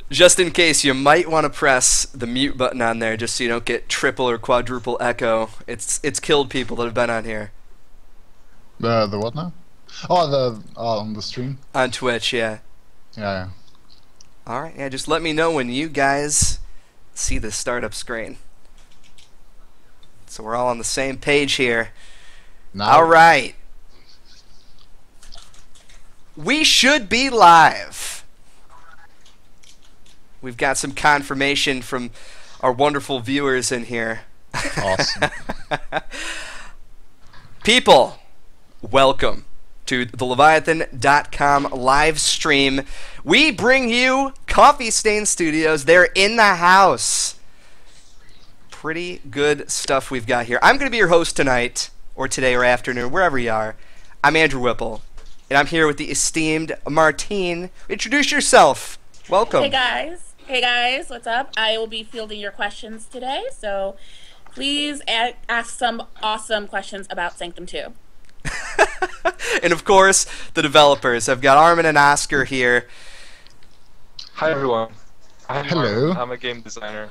Just in case, you might want to press the mute button on there just so you don't get triple or quadruple echo. It's killed people that have been on here. The what now? Oh, on the stream? On Twitch, yeah. Yeah. Alright, yeah, just let me know when you guys see the startup screen. So we're all on the same page here. Alright. We should be live. We've got some confirmation from our wonderful viewers in here. Awesome. People, welcome to the Leviathan.com live stream. We bring you Coffee Stain Studios. They're in the house. Pretty good stuff we've got here. I'm going to be your host tonight, or today or afternoon, wherever you are. I'm Andrew Whipple, and I'm here with the esteemed Martine. Introduce yourself. Welcome. Hey guys. Hey guys, what's up? I will be fielding your questions today, so please ask some awesome questions about Sanctum 2. And of course, the developers. I've got Armin and Oscar here. Hi everyone. Hello. I'm a game designer.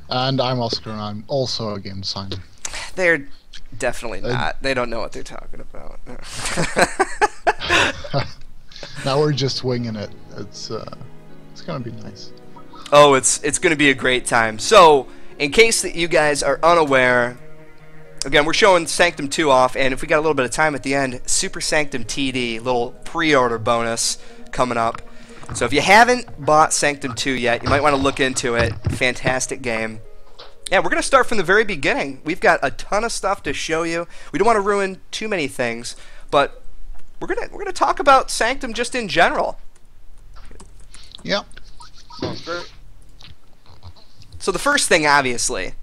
And I'm Oscar, and I'm also a game designer. They're definitely not. They don't know what they're talking about. Now we're just winging it. It's gonna be nice. Oh, it's gonna be a great time. So, in case that you guys are unaware, again, we're showing Sanctum 2 off, and if we got a little bit of time at the end, Super Sanctum TD, little pre-order bonus coming up. So if you haven't bought Sanctum 2 yet, you might want to look into it. Fantastic game. Yeah, we're going to start from the very beginning. We've got a ton of stuff to show you. We don't want to ruin too many things, but we're gonna talk about Sanctum just in general. Yep. Sounds great. So the first thing, obviously,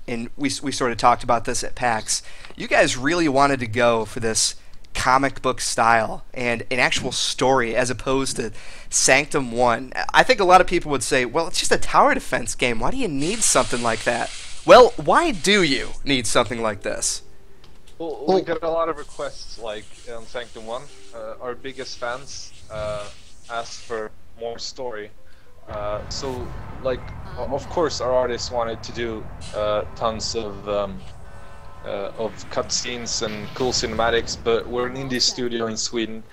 and we sort of talked about this at PAX, you guys really wanted to go for this comic book style and an actual story as opposed to Sanctum 1. I think a lot of people would say, well, it's just a tower defense game. Why do you need something like that? Well, why do you need something like this? Well, we got a lot of requests, like on Sanctum 1. Our biggest fans asked for more story. So, like, of course, our artists wanted to do tons of cutscenes and cool cinematics, but we're an indie studio in Sweden,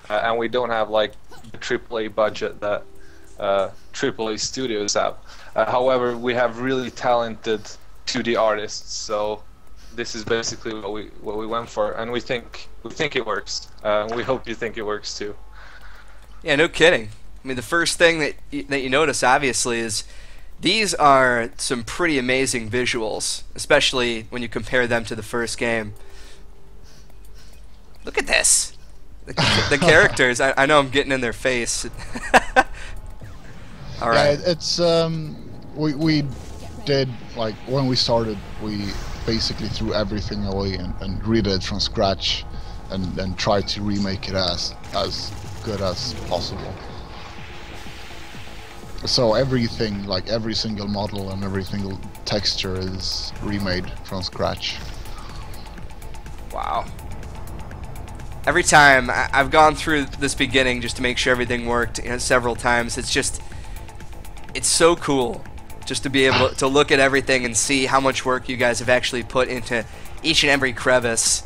and we don't have like the AAA budget that AAA studios have. However, we have really talented 2D artists, so this is basically what we went for, and we think it works. We hope you think it works too. Yeah, no kidding. I mean, the first thing that you notice, obviously, is these are some pretty amazing visuals, especially when you compare them to the first game. Look at this. The characters, I know I'm getting in their face. All right. Yeah, it's we did, like, when we started, we basically threw everything away and redid it from scratch and tried to remake it as good as possible. So everything, like every single model and every single texture, is remade from scratch. Wow. Every time I've gone through this beginning just to make sure everything worked, several times, it's so cool just to be able to look at everything and see how much work you guys have actually put into each and every crevice.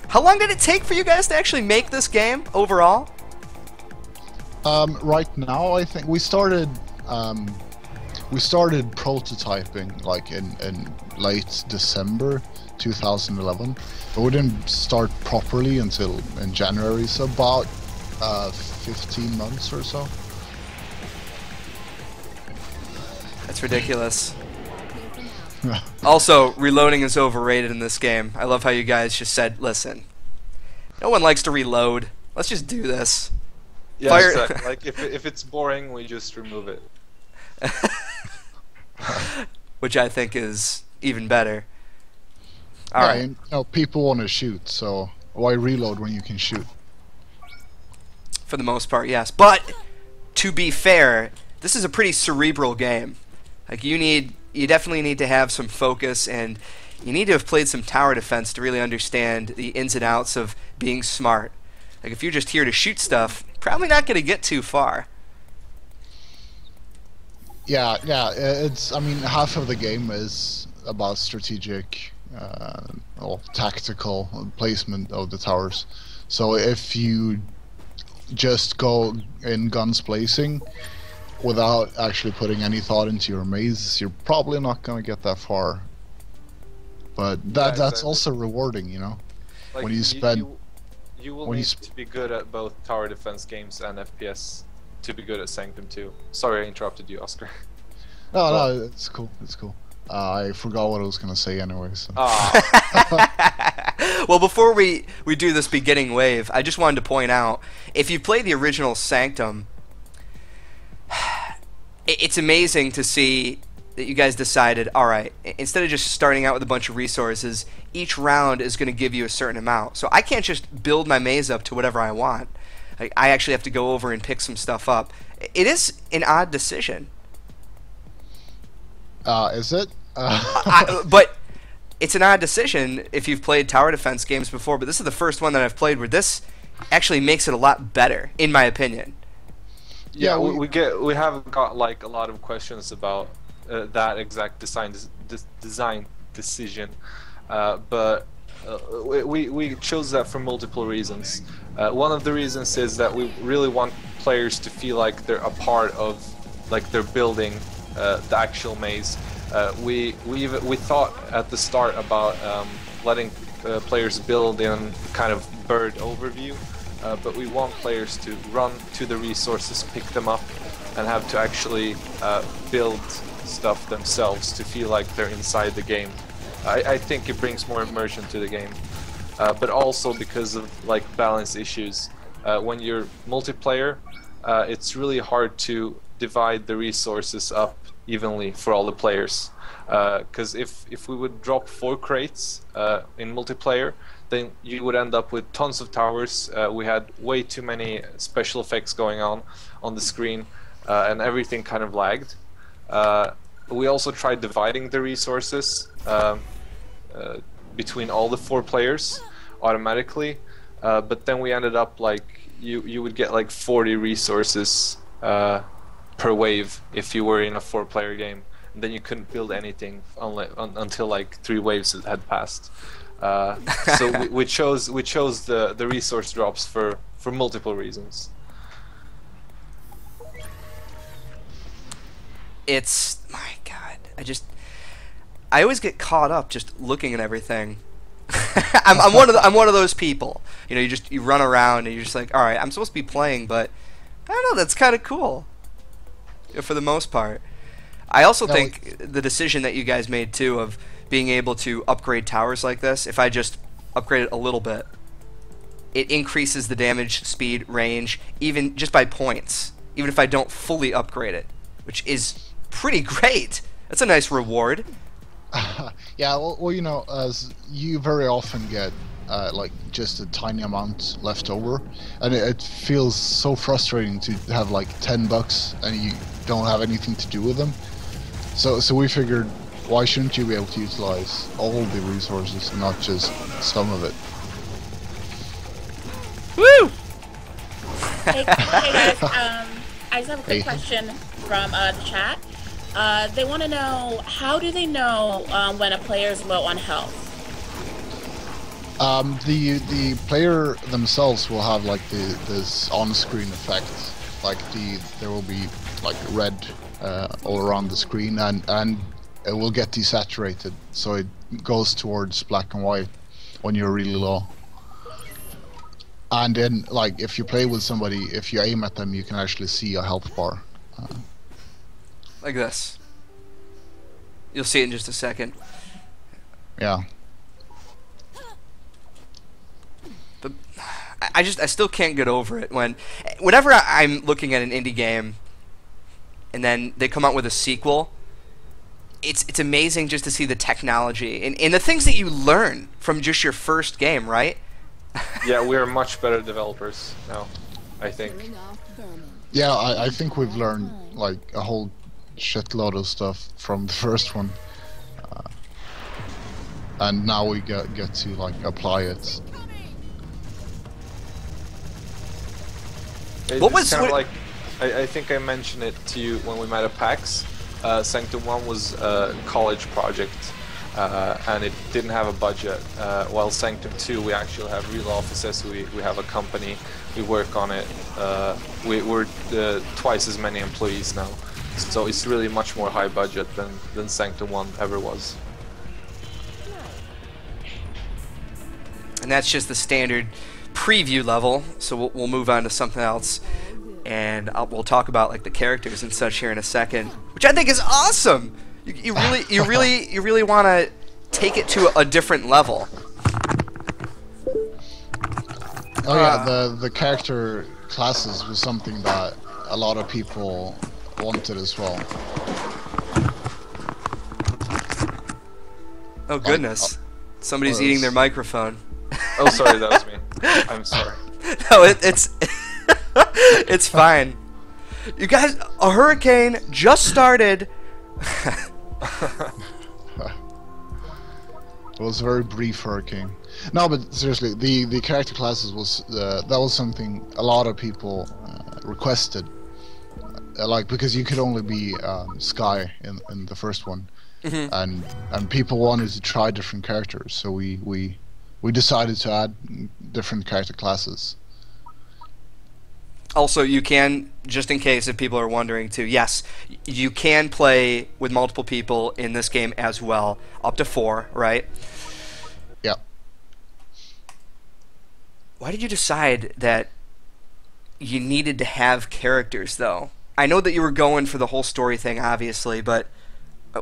How long did it take for you guys to actually make this game overall? Right now, I think we started prototyping like in late December 2011, but we didn't start properly until in January, so about 15 months or so. That's ridiculous. Also, reloading is overrated in this game. I love how you guys just said, listen, no one likes to reload. Let's just do this. Yeah, Fire. exactly. Like if it's boring, we just remove it. Which I think is even better. All Yeah, right. and, people want to shoot, so why reload when you can shoot? For the most part, yes. But to be fair, this is a pretty cerebral game. Like you definitely need to have some focus, and you need to have played some tower defense to really understand the ins and outs of being smart. Like if you're just here to shoot stuff, probably not going to get too far. Yeah, yeah. It's. I mean, half of the game is about strategic, or tactical placement of the towers. So if you just go in guns blazing without actually putting any thought into your maze, you're probably not gonna get that far. But that's exactly. also rewarding, you know. Like when you spend, you will when you need to be good at both tower defense games and FPS to be good at Sanctum 2. Sorry I interrupted you, Oscar. no, no, it's cool, it's cool. I forgot what I was gonna say anyway. So. Well, before we do this beginning wave, I just wanted to point out, if you play the original Sanctum, it's amazing to see that you guys decided, all right, instead of just starting out with a bunch of resources, each round is going to give you a certain amount. So I can't just build my maze up to whatever I want. I actually have to go over and pick some stuff up. It is an odd decision. Is it? But it's an odd decision if you've played tower defense games before, but this is the first one that I've played where this actually makes it a lot better, in my opinion. Yeah, we have got like a lot of questions about that exact design decision, but we chose that for multiple reasons. One of the reasons is that we really want players to feel like they're a part of, like they're building the actual maze. We thought at the start about letting players build in kind of bird overview, but we want players to run to the resources, pick them up, and have to actually build stuff themselves to feel like they're inside the game. I think it brings more immersion to the game, but also because of like balance issues. When you're multiplayer, it's really hard to divide the resources up evenly for all the players, because if we would drop 4 crates in multiplayer, then you would end up with tons of towers. We had way too many special effects going on the screen, and everything kind of lagged. We also tried dividing the resources between all the 4 players automatically, but then we ended up like you would get like 40 resources per wave if you were in a 4-player game, and then you couldn't build anything until like 3 waves had passed. So we chose the resource drops for multiple reasons. It's, my God, I always get caught up just looking at everything. I'm one of those people. You know, you run around and you're just like, all right, I'm supposed to be playing, but I don't know, that's kind of cool, for the most part. I also think the decision that you guys made too of being able to upgrade towers like this, if I just upgrade it a little bit, it increases the damage, speed, range, even just by points, even if I don't fully upgrade it, which is pretty great. That's a nice reward. Yeah, well, you know, as you very often get like just a tiny amount left over, and it feels so frustrating to have like $10 and you don't have anything to do with them. So we figured, why shouldn't you be able to utilize all the resources and not just some of it? Woo! Hey guys, I just have a quick question from the chat. They want to know, how do they know when a player is low on health? The player themselves will have like this on-screen effect, like there will be like red all around the screen, and it will get desaturated, so it goes towards black and white when you're really low. And then, like, if you play with somebody, if you aim at them, you can actually see a health bar. Like this. You'll see it in just a second. Yeah. But I still can't get over it whenever I'm looking at an indie game and then they come out with a sequel. It's amazing just to see the technology and the things that you learn from just your first game, right? Yeah, we're much better developers now, I think. Yeah, I think we've learned like a whole shitload of stuff from the first one, and now we get to like apply it. What was kind of like, I think I mentioned it to you when we met at PAX. Sanctum 1 was a college project, and it didn't have a budget. While Sanctum 2, we actually have real offices, we have a company, we work on it. We're twice as many employees now. So it's really much more high budget than Sanctum 1 ever was. And that's just the standard preview level, so we'll move on to something else. And we'll talk about like the characters and such here in a second, which I think is awesome. You really want to take it to a different level. Oh yeah, the character classes was something that a lot of people wanted as well. Oh goodness, somebody's eating their microphone. Oh, sorry, that was me. I'm sorry. No, it's it's fine. You guys, a hurricane just started. It was a very brief hurricane. No, but seriously, the character classes was that was something a lot of people requested. Like, because you could only be Sky in the first one, and people wanted to try different characters, so we decided to add different character classes. Also, you can, just in case if people are wondering too, yes, you can play with multiple people in this game as well, up to 4, right? Yeah. Why did you decide that you needed to have characters, though? I know that you were going for the whole story thing, obviously, but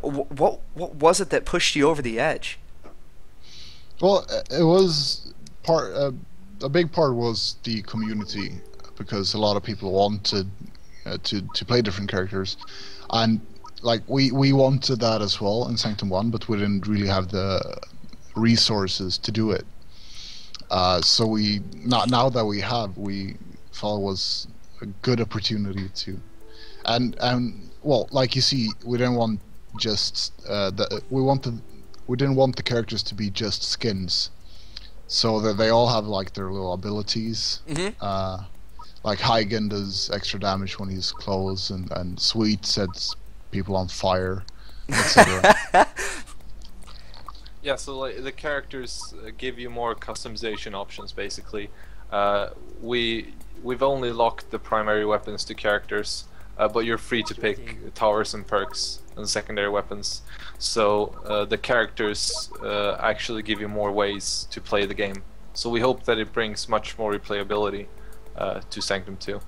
what was it that pushed you over the edge? Well, it was a big part was the community, because a lot of people wanted to play different characters, and like we wanted that as well in Sanctum 1, but we didn't really have the resources to do it. So now that we have, we thought it was a good opportunity to, and well, like you see, we didn't want just we didn't want the characters to be just skins, so that they all have like their little abilities. Like Hygen does extra damage when he's close, and Sweet sets people on fire, etc. Yeah, so like the characters give you more customization options. Basically, we've only locked the primary weapons to characters, but you're free to pick towers and perks and secondary weapons. So the characters actually give you more ways to play the game. So we hope that it brings much more replayability to Sanctum 2.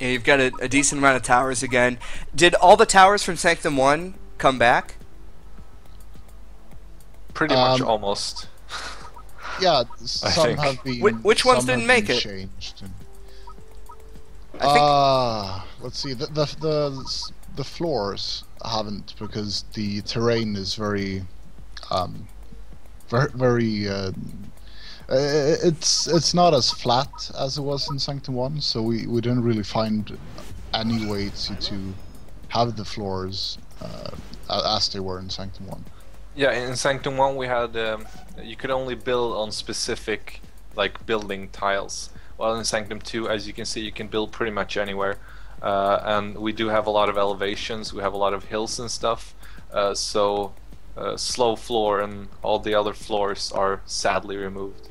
Yeah, you've got a decent amount of towers again. Did all the towers from Sanctum 1 come back? Pretty much, almost. Yeah, some have been. Which ones didn't make it? Changed. I think. Let's see. The floors haven't, because the terrain is very, it's not as flat as it was in Sanctum 1, so we didn't really find any way to have the floors as they were in Sanctum 1. Yeah, in Sanctum 1 we had you could only build on specific like building tiles. While in Sanctum 2, as you can see, you can build pretty much anywhere, and we do have a lot of elevations. We have a lot of hills and stuff. So slow floor and all the other floors are sadly removed.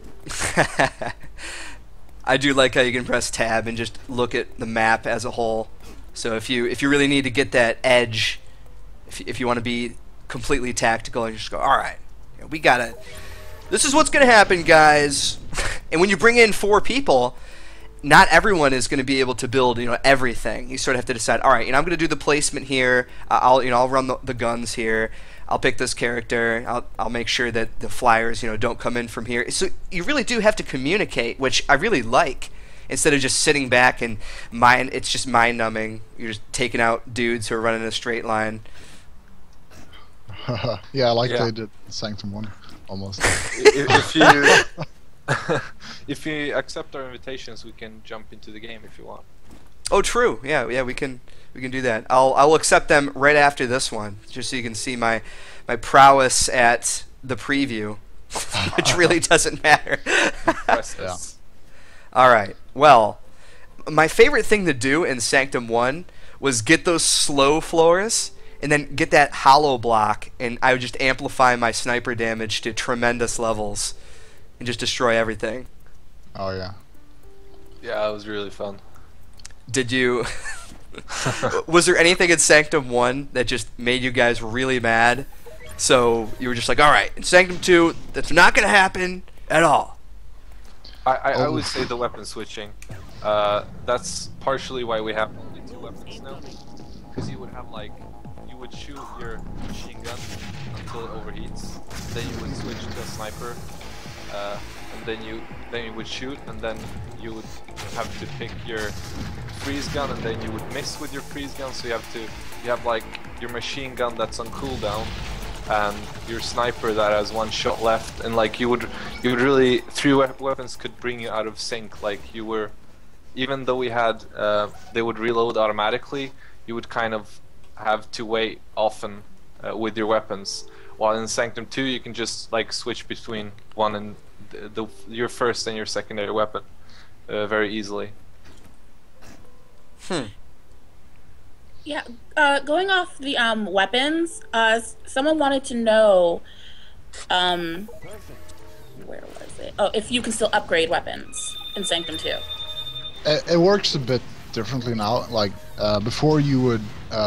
I do like how you can press tab and just look at the map as a whole. So if you really need to get that edge, if you want to be completely tactical, and just go, all right, we gotta. This is what's gonna happen, guys. And when you bring in 4 people, not everyone is going to be able to build, everything. You sort of have to decide. All right, I'm going to do the placement here. I'll run the guns here. I'll pick this character. I'll make sure that the flyers, don't come in from here. So you really do have to communicate, which I really like. Instead of just sitting back and it's just mind-numbing. You're just taking out dudes who are running in a straight line. Yeah, like they did in Sanctum 1, almost. If you accept our invitations, we can jump into the game if you want. Oh, true. Yeah, we can do that. I'll accept them right after this one, just so you can see my prowess at the preview, which really doesn't matter. Yeah. All right. Well, my favorite thing to do in Sanctum 1 was get those slow floors and then get that hollow block, and I would just amplify my sniper damage to tremendous levels and just destroy everything. Oh yeah. Yeah, it was really fun. Did you... Was there anything in Sanctum 1 that just made you guys really mad? So you were just like, alright, in Sanctum 2, that's not going to happen at all. I would say the weapon switching. That's partially why we have only 2 weapons now. Because you would have like, you would shoot your machine gun until it overheats, then you would switch to a sniper, and then you would shoot, and then you would have to pick your freeze gun, and then you would miss with your freeze gun. So you have like your machine gun that's on cooldown, and your sniper that has 1 shot left, and like you would really 3 weapons could bring you out of sync. Like you were, even though we had they would reload automatically, you would kind of have to wait often with your weapons. While in Sanctum 2 you can just like switch between one and your first and your secondary weapon very easily. Yeah, going off the weapons, someone wanted to know, where was it? Oh, if you can still upgrade weapons in Sanctum 2. It works a bit differently now. Like before, you would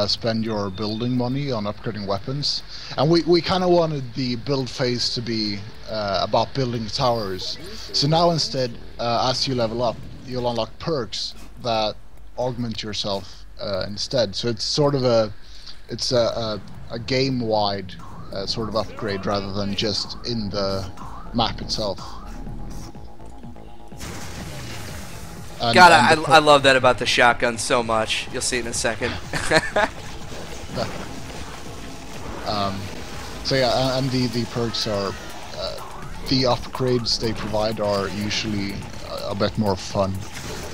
spend your building money on upgrading weapons, and we kind of wanted the build phase to be about building towers. So now instead, as you level up, you'll unlock perks that augment yourself instead. So it's sort of a game-wide sort of upgrade rather than just in the map itself. God, I love that about the shotgun so much. You'll see it in a second. So yeah, and the perks are the upgrades they provide are usually a bit more fun,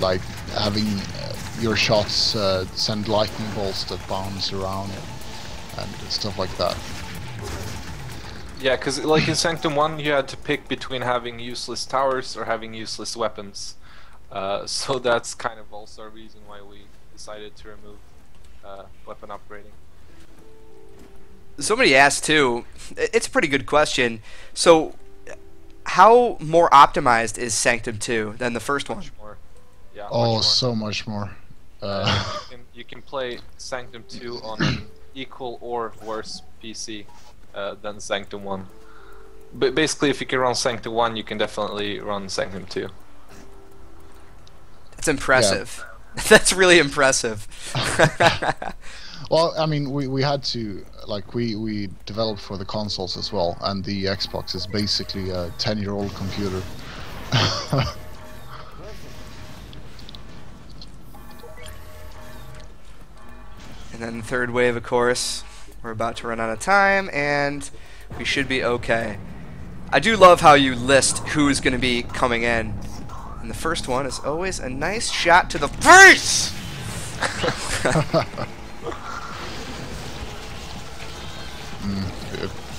like having your shots send lightning bolts that bounce around and stuff like that. Yeah, because like in Sanctum 1 you had to pick between having useless towers or having useless weapons. So that's kind of also a reason why we decided to remove weapon upgrading. Somebody asked too, it's a pretty good question, so how more optimized is Sanctum 2 than the first one? Much more. Yeah, Oh, much more. so much more. You can play Sanctum 2 on an equal or worse PC than Sanctum 1. But basically, if you can run Sanctum 1, you can definitely run Sanctum 2. That's impressive. Yeah. That's really impressive. Well, I mean, we had to, like, we developed for the consoles as well, and the Xbox is basically a 10-year-old computer. And then the third wave, of course. We're about to run out of time, and we should be okay. I do love how you list who's going to be coming in. And the first one is always a nice shot to the face!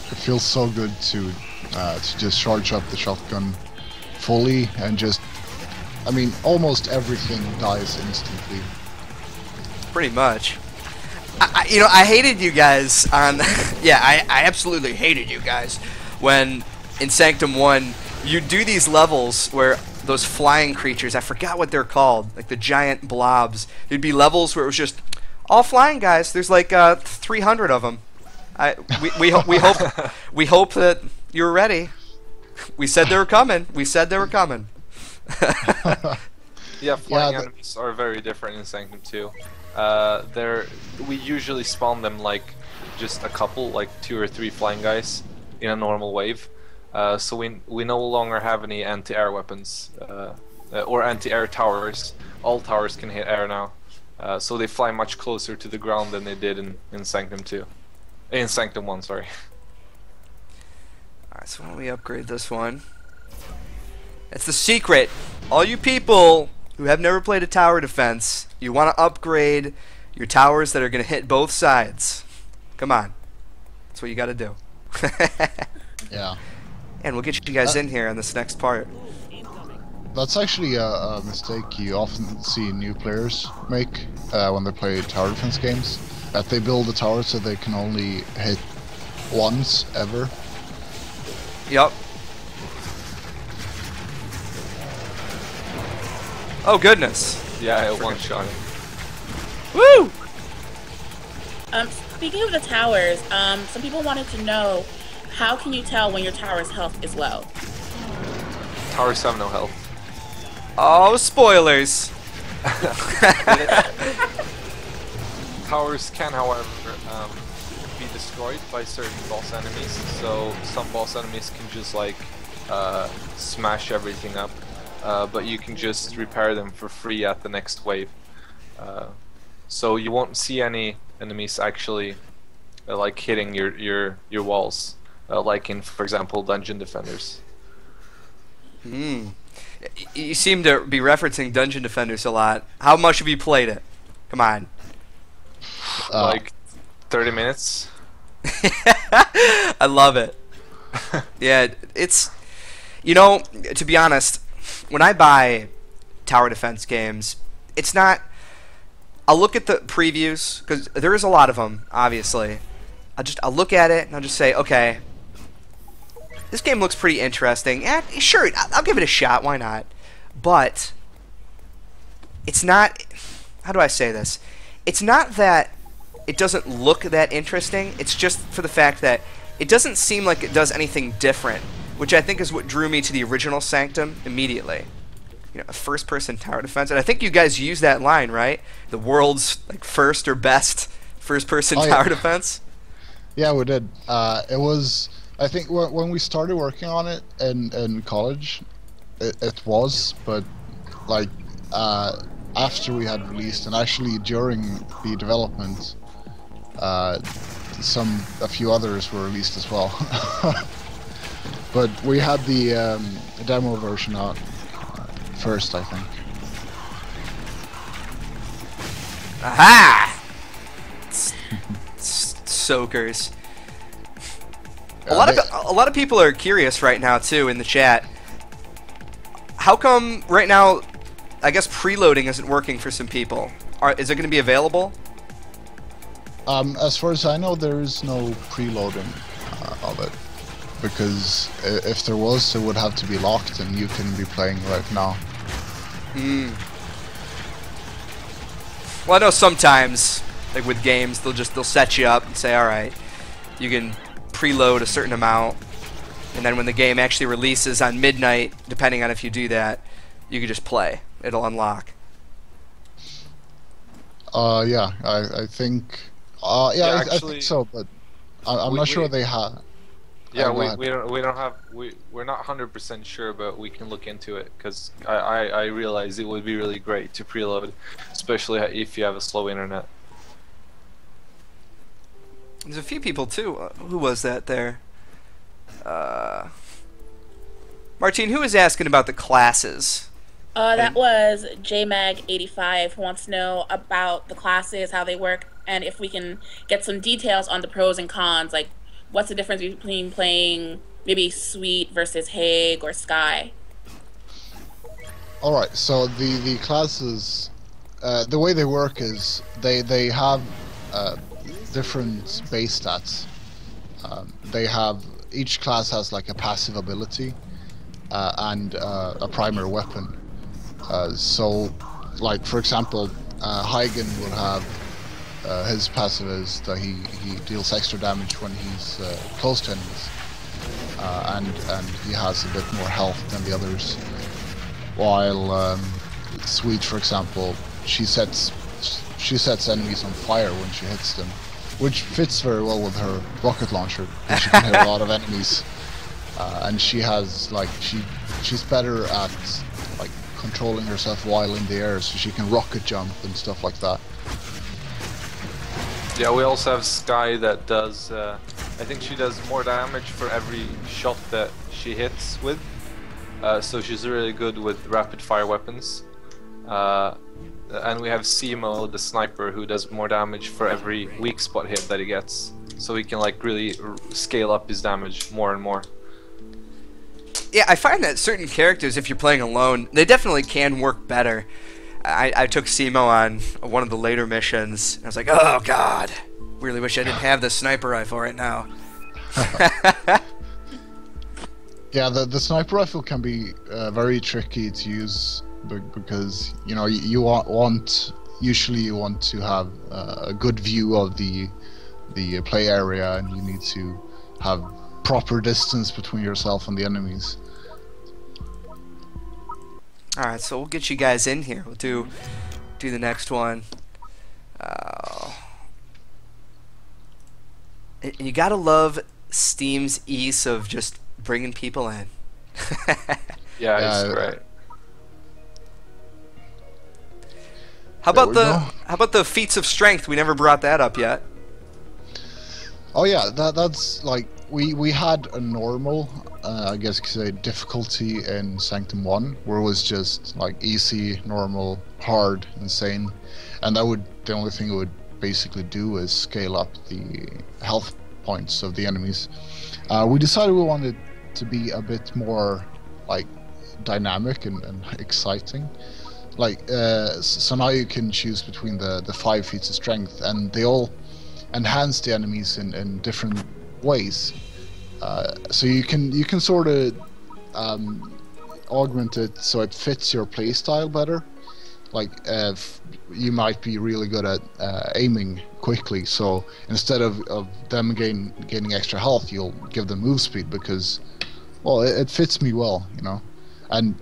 It feels so good to just charge up the shotgun fully and just, I mean, almost everything dies instantly. Pretty much. You know, I hated you guys on... yeah, I absolutely hated you guys when in Sanctum 1 you do these levels where those flying creatures, I forgot what they're called, like the giant blobs. There'd be levels where it was just all flying guys. There's like 300 of them. We hope that you're ready. We said they were coming. We said they were coming. Yeah, flying enemies are very different in Sanctum 2. We usually spawn them like just a couple, like 2 or 3 flying guys in a normal wave. So we no longer have any anti-air weapons or anti-air towers. All towers can hit air now, so they fly much closer to the ground than they did in Sanctum 2. In Sanctum 1, sorry. Alright, so why don't we upgrade this one? That's the secret. All you people who have never played a tower defense, you want to upgrade your towers that are going to hit both sides. Come on. That's what you got to do. Yeah. And we'll get you guys in here on this next part. That's actually a mistake you often see new players make when they play tower defense games. That they build a tower so they can only hit once ever. Yep. Oh goodness. Yeah, it one-shot. Woo! Speaking of the towers, some people wanted to know, how can you tell when your tower's health is low? Towers have no health. Oh, spoilers. Towers can, however, be destroyed by certain boss enemies. So some boss enemies can just like smash everything up, but you can just repair them for free at the next wave. So you won't see any enemies actually like hitting your walls, like in, for example, Dungeon Defenders. You seem to be referencing Dungeon Defenders a lot. How much have you played it? Come on. Like 30 minutes. I love it. Yeah, it's, you know, to be honest, when I buy tower defense games, it's not, I'll look at the previews, because there is a lot of them, obviously. I'll look at it and I'll just say, okay, this game looks pretty interesting. Sure, I'll give it a shot, why not? But it's not, how do I say this? It's not that it doesn't look that interesting, it's just for the fact that it doesn't seem like it does anything different, which I think is what drew me to the original Sanctum immediately. You know, a first-person tower defense, and I think you guys use that line, right? The world's like first or best first-person tower defense. Yeah, we did. It was, I think, when we started working on it in college, it was, but like after we had released, and actually during the development, a few others were released as well. But we had the demo version out first, I think. Aha! Soakers. A lot of people are curious right now too in the chat. How come right now, I guess preloading isn't working for some people? Is it going to be available? As far as I know, there is no preloading of it, because if there was, it would have to be locked, and you can be playing right now. Well, I know sometimes, like with games, they'll set you up and say, all right, you can preload a certain amount, and then when the game actually releases on midnight, depending on if you do that, you can just play. It'll unlock. Yeah, I think. Yeah, I think so, but I'm not sure they have. Yeah, we're not 100% sure, but we can look into it, because I realize it would be really great to preload, especially if you have a slow internet. There's a few people too. Who was that there? Martine, who was asking about the classes? That was JMag85, who wants to know about the classes, how they work, and if we can get some details on the pros and cons, like what's the difference between playing maybe Sweet versus Hague or Sky? Alright, so the classes, the way they work is they have different base stats. Each class has like a passive ability and a primary weapon. So, like for example, Hagen would have his passive is that he deals extra damage when he's close to enemies, and he has a bit more health than the others. While Sweet, for example, she sets enemies on fire when she hits them, which fits very well with her rocket launcher, because she can hit a lot of enemies. And she has she's better at like controlling herself while in the air, so she can rocket jump and stuff like that. Yeah, we also have Sky that does, I think she does more damage for every shot that she hits with. So she's really good with rapid fire weapons. And we have Simo, the sniper, who does more damage for every weak spot hit that he gets. So he can like really scale up his damage more and more. Yeah, I find that certain characters, if you're playing alone, they definitely can work better. I took Simo on one of the later missions. I was like, oh god, really wish I didn't have the sniper rifle right now. Yeah, the sniper rifle can be very tricky to use because you usually you want to have a good view of the play area, and you need to have proper distance between yourself and the enemies. All right, so we'll get you guys in here. We'll do the next one. And you gotta love Steam's ease of just bringing people in. Yeah, it's great. How about the feats of strength? We never brought that up yet. Oh yeah, that's like we had a normal, I guess you could say, difficulty in Sanctum 1, where it was just like easy, normal, hard, insane, and the only thing it would basically do is scale up the health points of the enemies. We decided we wanted to be a bit more like dynamic and exciting. Like so now you can choose between the 5 feats of strength, and they all enhance the enemies in different ways. So you can sort of augment it so it fits your playstyle better. Like you might be really good at aiming quickly, so instead of them gaining extra health, you'll give them move speed because, well, it fits me well, and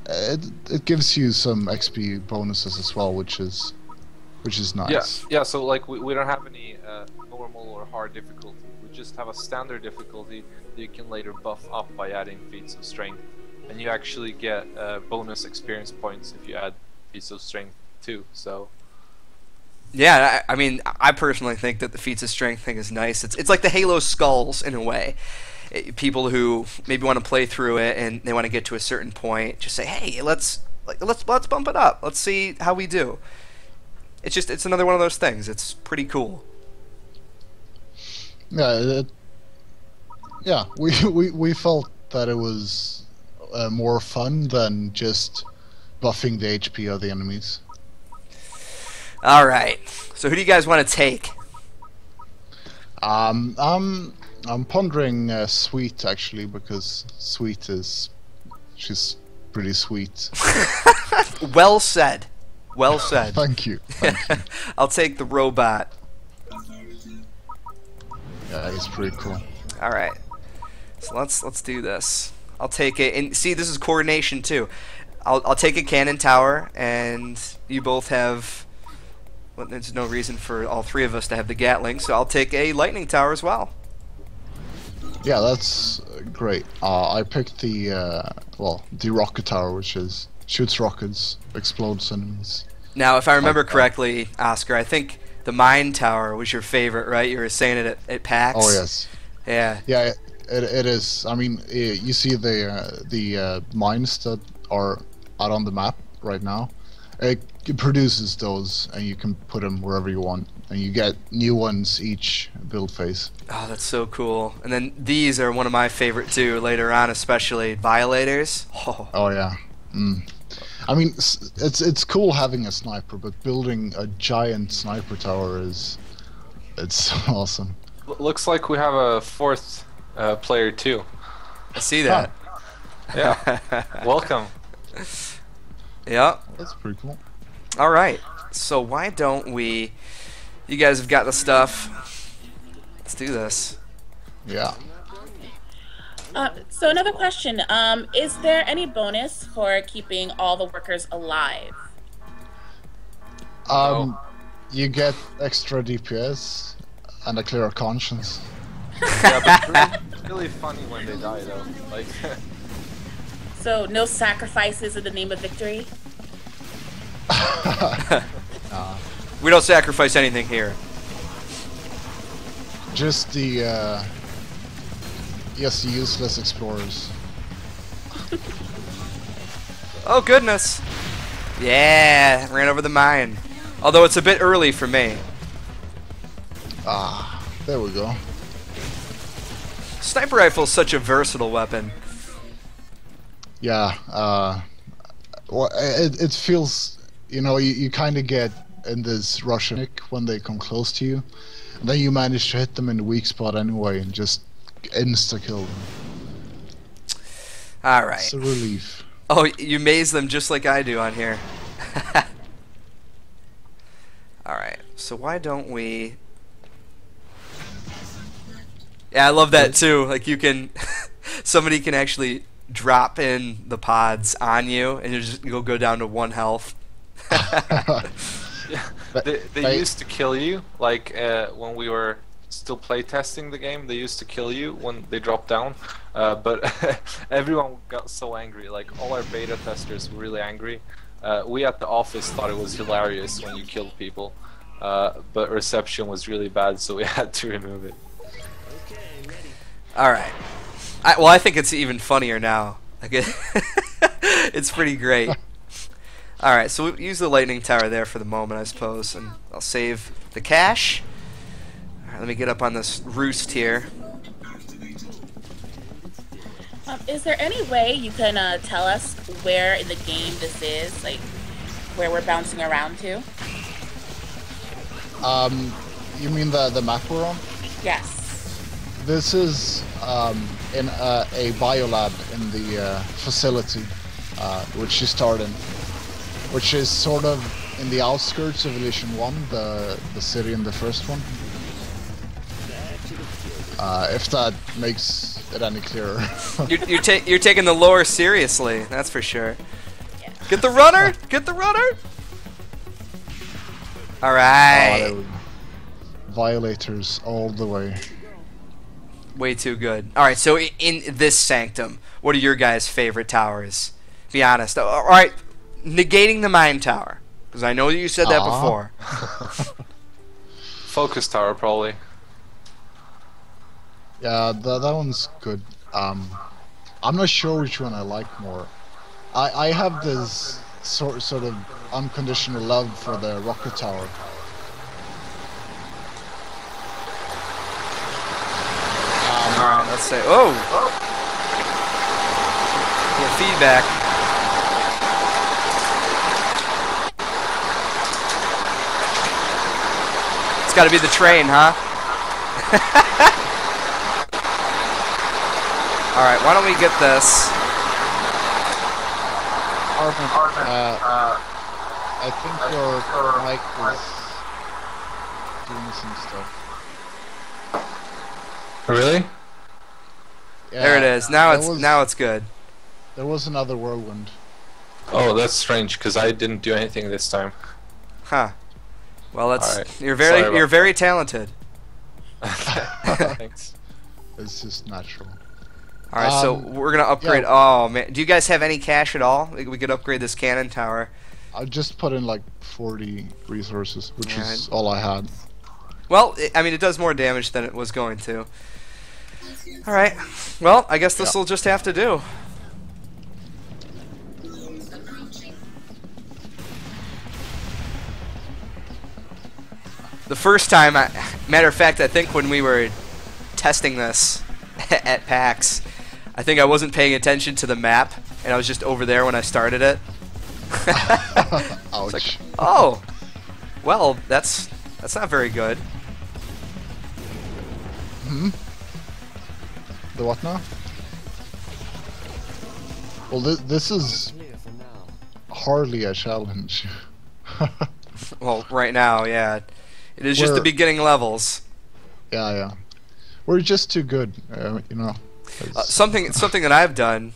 it gives you some XP bonuses as well, which is nice. Yeah. So like we don't have any normal or hard difficulty. We just have a standard difficulty that you can later buff up by adding feats of strength, and you actually get bonus experience points if you add feats of strength too. So. Yeah, I mean, I personally think that the feats of strength thing is nice. It's like the Halo skulls in a way. People who maybe want to play through it and they want to get to a certain point, just say, "Hey, let's bump it up. Let's see how we do." It's another one of those things. It's pretty cool. Yeah, we felt that it was more fun than just buffing the HP of the enemies. All right. So who do you guys want to take? I'm pondering Sweet actually, because she's pretty sweet. Well said. Well said. Thank you. I'll take the robot. Yeah, he's pretty cool. All right. So let's do this. I'll take it. And see, this is coordination too. I'll take a cannon tower, and you both have. Well, there's no reason for all 3 of us to have the Gatling, so I'll take a lightning tower as well. Yeah, that's great. I picked the rocket tower, which shoots rockets, explodes enemies. Now, if I remember correctly, Oscar, I think the mine tower was your favorite, right? You were saying it at PAX. Oh yes. Yeah. Yeah, it is. I mean, you see the mines that are out on the map right now. It produces those, and you can put them wherever you want, and you get new ones each build phase. Oh, that's so cool. And then these are one of my favorite too, later on, especially Violators. Oh yeah. I mean, it's cool having a sniper, but building a giant sniper tower it's awesome. Looks like we have a 4th player too. I see that. Yeah. Welcome. Yeah. That's pretty cool. All right. So why don't we? You guys have got the stuff. Let's do this. Yeah. So another question. Is there any bonus for keeping all the workers alive? You get extra DPS and a clearer conscience. Yeah, but it's really funny when they die though. Like. So no sacrifices in the name of victory? We don't sacrifice anything here. Just the useless explorers. Oh goodness. Yeah, ran over the mine. Although it's a bit early for me. There we go. Sniper rifle is such a versatile weapon. Yeah. Well, it feels, you know, you kind of get in this Russian when they come close to you, and then you manage to hit them in the weak spot anyway and just insta kill them. All right. It's a relief. Oh, you maze them just like I do on here. All right. So why don't we? Yeah, I love that too. Like you can, somebody can actually drop in the pods on you, and you'll go down to 1 health. Yeah, they used to kill you, like when we were still playtesting the game. They used to kill you when they dropped down, but everyone got so angry. Like all our beta testers were really angry. We at the office thought it was hilarious when you killed people, but reception was really bad, so we had to remove it. All right. Well, I think it's even funnier now. Like it's pretty great. All right, so we'll use the lightning tower there for the moment, I suppose, and I'll save the cash. All right, let me get up on this roost here. Is there any way you can tell us where in the game this is, like where we're bouncing around to? You mean the map we're on? Yes. This is in a biolab in the facility, which you start in, which is sort of in the outskirts of Elysian 1, the city in the first one. If that makes it any clearer. You're taking the lore seriously, that's for sure. Yeah. Get the runner! Get the runner! All right. Violators all the way. Way too good. All right, so in this Sanctum, what are your guys' favorite towers? Be honest. All right, negating the Mine Tower, because I know you said that before. Focus Tower, probably. Yeah, that one's good. I'm not sure which one I like more. I have this sort of unconditional love for the Rocket Tower. Alright, let's say. Oh! Yeah, feedback. It's gotta be the train, huh? Alright, why don't we get this? Armin, I think your mic is doing some stuff. Really? Yeah, there it is. Now it's good. There was another whirlwind. Oh, that's strange, because I didn't do anything this time. Huh. Well, that's right. you're very talented. Thanks. It's just natural. All right, so we're gonna upgrade. Yeah. Oh man, do you guys have any cash at all? We could upgrade this cannon tower. I just put in like 40 resources, which is all I had. Well, I mean, it does more damage than it was going to. All right. Well, I guess this will just have to do. The first time, matter of fact, I think when we were testing this at PAX, I think I wasn't paying attention to the map, and I was just over there when I started it. Ouch. Like, oh, well, that's not very good. Hmm? The what now? Well, this is hardly a challenge. Well, right now, yeah. It is just the beginning levels. Yeah. We're just too good, you know. Something that I've done,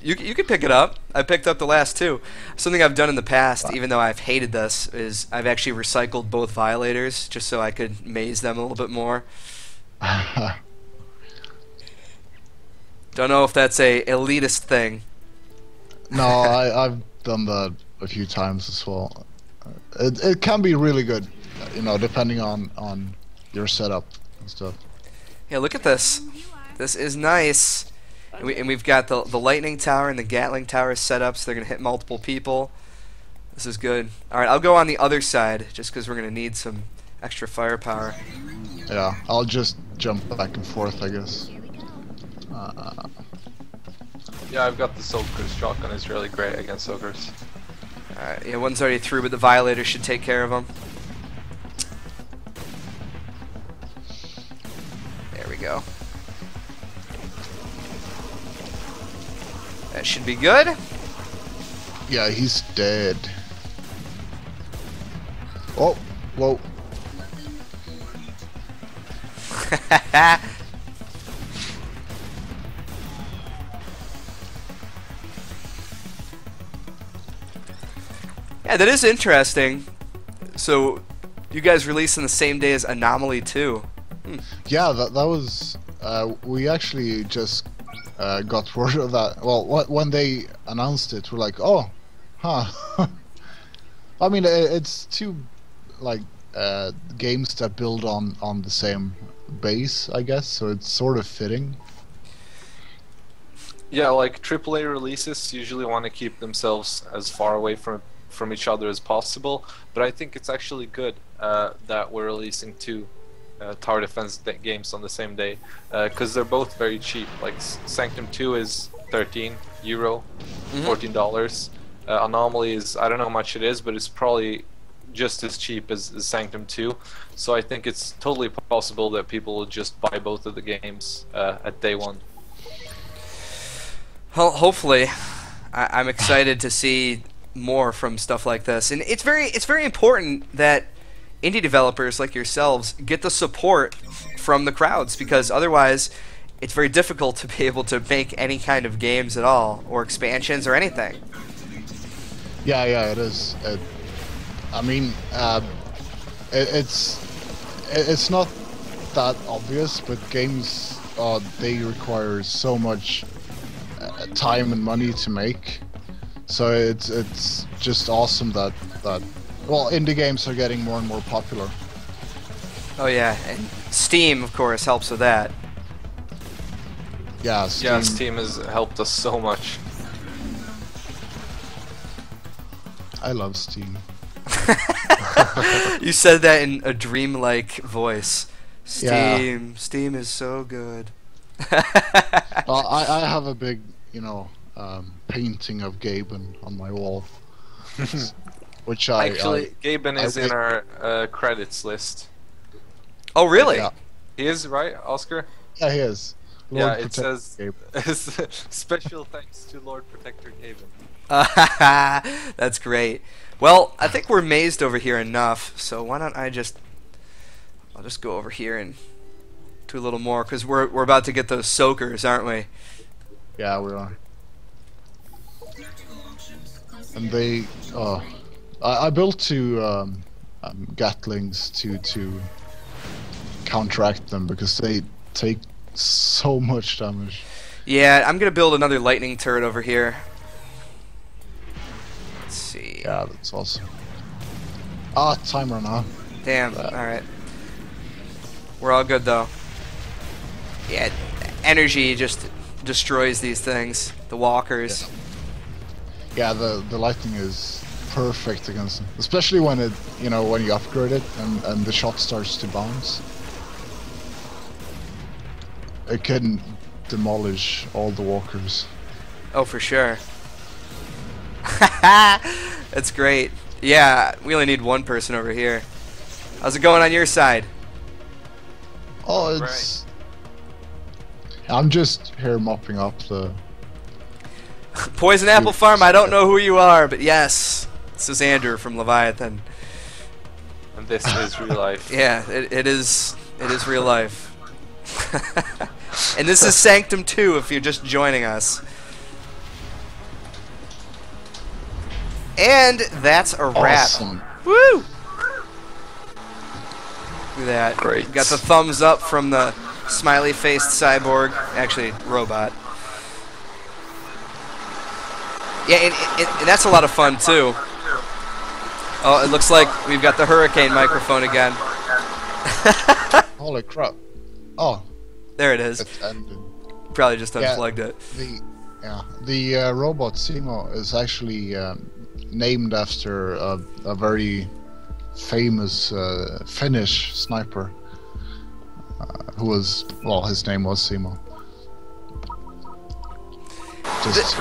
you can pick it up. I picked up the last two. Something I've done in the past, even though I've hated this, is I've actually recycled both violators just so I could maze them a little bit more. Don't know if that's a elitist thing. No, I've done that a few times as well. It can be really good, you know, depending on your setup and stuff. Yeah, look at this. This is nice. And we've got the lightning tower and the Gatling tower set up, so they're going to hit multiple people. This is good. Alright, I'll go on the other side, just because we're going to need some extra firepower. Yeah, I'll just jump back and forth, I guess. Yeah, I've got the Soaker's shotgun. It's really great against Soakers. Alright, yeah, one's already through, but the Violator should take care of him. There we go. That should be good. Yeah, he's dead. Oh, whoa. Yeah, that is interesting. So, you guys released on the same day as Anomaly 2. Yeah, that was. We actually just got word of that. Well, when they announced it, we're like, oh, huh. I mean, it's two like games that build on the same base, I guess. So it's sort of fitting. Yeah, like AAA releases usually want to keep themselves as far away from each other as possible, but I think it's actually good that we're releasing two tower defense games on the same day, because they're both very cheap. Like Sanctum 2 is €13, $14. Anomaly is, I don't know how much it is, but it's probably just as cheap as Sanctum 2. So I think it's totally possible that people will just buy both of the games at day one. Well, hopefully. I'm excited to see more from stuff like this, and it's very important that indie developers like yourselves get the support from the crowds, because otherwise it's very difficult to be able to make any kind of games at all, or expansions or anything. Yeah, it is. I mean, it's not that obvious, but games they require so much time and money to make. So it's just awesome that well, indie games are getting more and more popular. Oh yeah, and Steam of course helps with that. Yeah, Steam. Yeah, Steam has helped us so much. I love Steam. You said that in a dreamlike voice. Steam, Yeah. Steam is so good. Well, I have a big, painting of Gaben on my wall, which Actually, Gaben is I in our credits list. Oh really? Yeah. He is, right, Oscar? Yeah, he is. Yeah, Lord it Protector says Gaben. special thanks to Lord Protector Gaben. That's great. Well, I think we're mazed over here enough, so why don't I'll just go over here and do a little more, because we're about to get those soakers, aren't we? Yeah, we are. And they, I built two Gatlings to counteract them, because they take so much damage. Yeah, I'm gonna build another lightning turret over here. Let's see. Yeah, that's awesome. Ah, timer now. Damn. All right. We're all good though. Yeah, energy just destroys these things. The walkers. Yeah, the lightning is perfect against them, especially when it, when you upgrade it and the shot starts to bounce. It can demolish all the walkers. Oh, for sure. That's great. Yeah, we only need one person over here. How's it going on your side? Oh, it's... I'm just here mopping up the... Poison Apple Farm, I don't know who you are, but yes. This is Andrew from Leviathan. And this is real life. Yeah, it is real life. And this is Sanctum 2 if you're just joining us. And that's a wrap. Awesome. Woo! Look at that. Great. We got the thumbs up from the smiley-faced cyborg. Actually, robot. Yeah, and that's a lot of fun, too. Oh, it looks like we've got the hurricane microphone again. Holy crap. Oh. There it is. It ended. Probably just unplugged it. The robot Simo is actually named after a very famous Finnish sniper who was, well, his name was Simo. just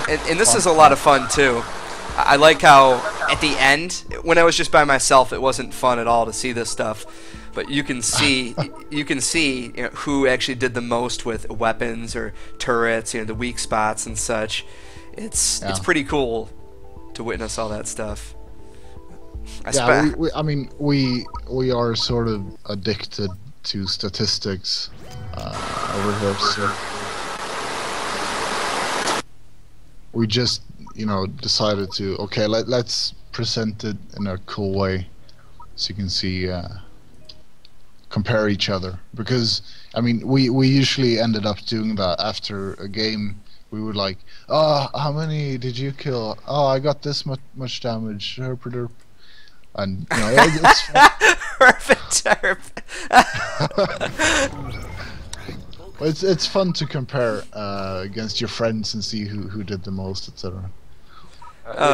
And this is a lot of fun too. I like how at the end, when I was just by myself, it wasn't fun at all to see this stuff. But you can see, who actually did the most with weapons or turrets, the weak spots and such. It's pretty cool to witness all that stuff. I mean, we are sort of addicted to statistics over here, so we just decided to let's present it in a cool way, so you can see compare each other, because I mean we usually ended up doing that after a game. We would like, oh, how many did you kill? Oh, I got this much damage, herp derp. And it's fun. Perfect. It's fun to compare against your friends and see who did the most, etc.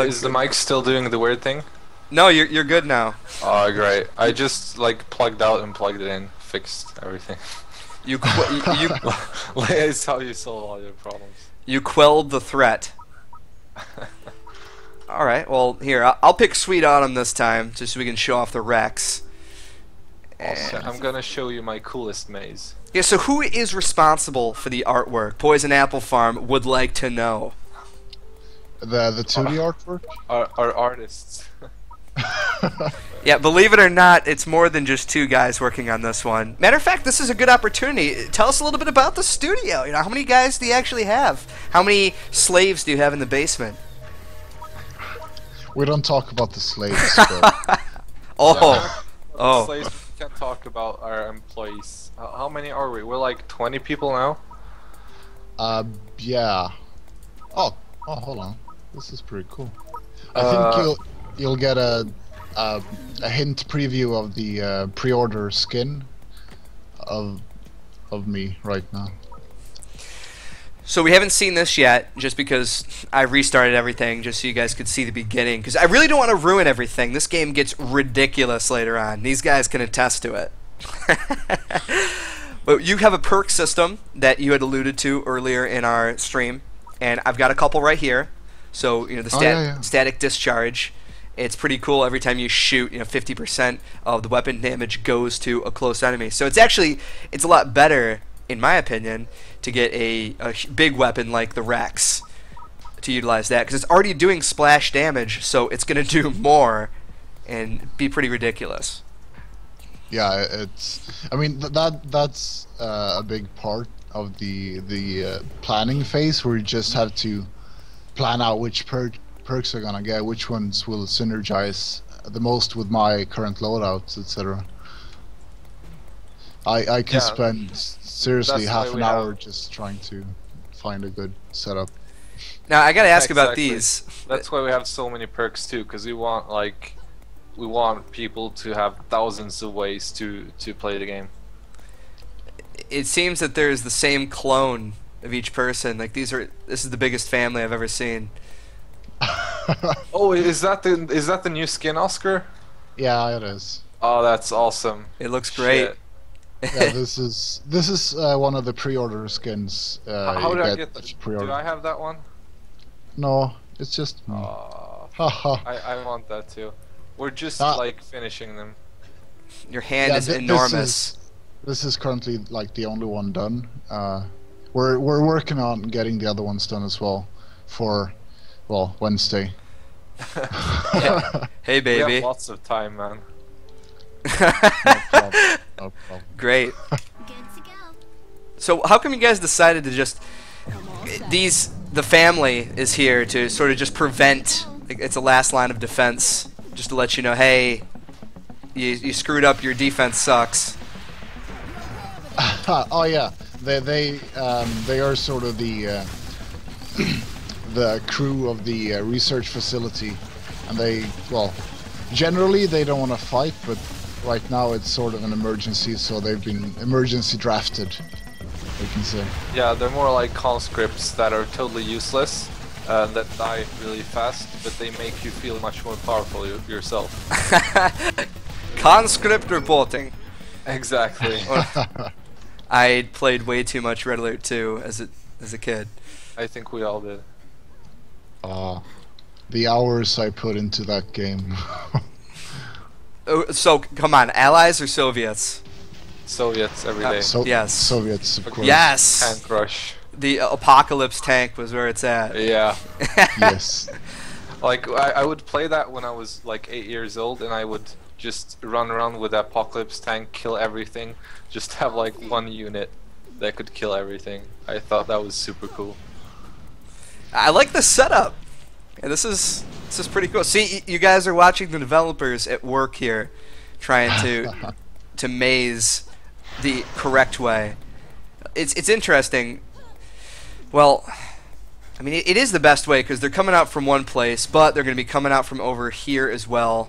Is the mic still doing the weird thing? No, you're good now. Oh, great. I just plugged out and plugged it in, fixed everything. It's how you solve all your problems. You quelled the threat. Alright, well, here, I'll pick Sweet Autumn this time, just so we can show off the Rex. I'm gonna show you my coolest maze. Yeah, so who is responsible for the artwork? Poison Apple Farm would like to know. The 2D artwork? Our artists. Yeah, believe it or not, it's more than just two guys working on this one. Matter of fact, this is a good opportunity. Tell us a little bit about the studio. How many guys do you actually have? How many slaves do you have in the basement? We don't talk about the slaves. But Oh. Slaves, we can talk about our employees. How many are we? We're like 20 people now? Yeah. Oh, hold on. This is pretty cool. I think you'll get a hint preview of the pre-order skin of me right now. So we haven't seen this yet, just because I restarted everything, just so you guys could see the beginning. Because I really don't want to ruin everything. This game gets ridiculous later on. These guys can attest to it. But you have a perk system that you had alluded to earlier in our stream, and I've got a couple right here. So the static discharge. It's pretty cool. Every time you shoot, 50% of the weapon damage goes to a close enemy. So it's a lot better, in my opinion, to get a big weapon like the Rex to utilize that, because it's already doing splash damage, so it's going to do more and be pretty ridiculous. Yeah, I mean that's a big part of the planning phase, where you just have to plan out which perks are gonna get, which ones will synergize the most with my current loadouts, etc. I can spend seriously half an hour just trying to find a good setup. Now I gotta ask about these. That's why we have so many perks too, because we want people to have thousands of ways to play the game. It seems that there's the same clone of each person. This is the biggest family I've ever seen. Oh, is that the new skin, Oscar? Yeah, it is. Oh, that's awesome. It looks great. Shit. Yeah, this is one of the pre-order skins. How did I get that? Do I have that one? No, it's just me. I want that too. We're just finishing them. Your hand is enormous. This is currently the only one done. We're working on getting the other ones done as well for Wednesday. Hey baby. We have lots of time, man. No problem. Great. So how come you guys decided to just the family is here to sort of just prevent, it's a last line of defense, just to let you know, hey, you screwed up, your defense sucks. Oh yeah, they are sort of the the crew of the research facility, and generally they don't want to fight, but right now it's sort of an emergency, so they've been emergency drafted, we can say. Yeah, they're more like conscripts that are totally useless, that die really fast, but they make you feel much more powerful yourself. Conscript reporting. Exactly. I played way too much Red Alert 2 as as a kid. I think we all did. The hours I put into that game. Oh, so come on, Allies or Soviets? Soviets every day. Yes. Soviets, of course. Yes. Tank rush. The Apocalypse tank was where it's at. Yeah. Yes. Like I would play that when I was like 8 years old, and I would just run around with the Apocalypse tank, kill everything, just have like one unit that could kill everything. I thought that was super cool. I like the setup. And this is pretty cool. See, you guys are watching the developers at work here, trying to maze the correct way. It's interesting. Well, I mean, it is the best way because they're coming out from one place, but they're going to be coming out from over here as well.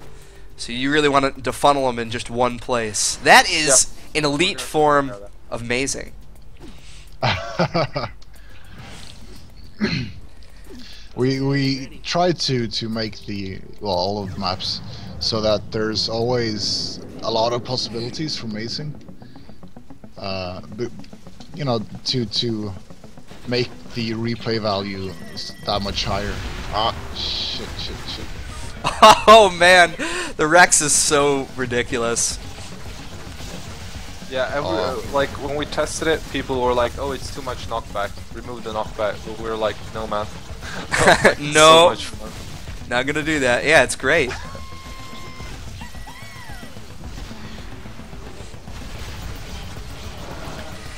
So you really want to funnel them in just one place. That is an elite form of mazing. We try to make all of the maps so that there's always a lot of possibilities for mazing. But, you know, to make the replay value that much higher. Ah, shit. Oh man, the Rex is so ridiculous. Yeah, like when we tested it, people were like, "Oh, it's too much knockback. Remove the knockback." But we were like, "No, man." No, so much fun. Not gonna do that. Yeah, it's great.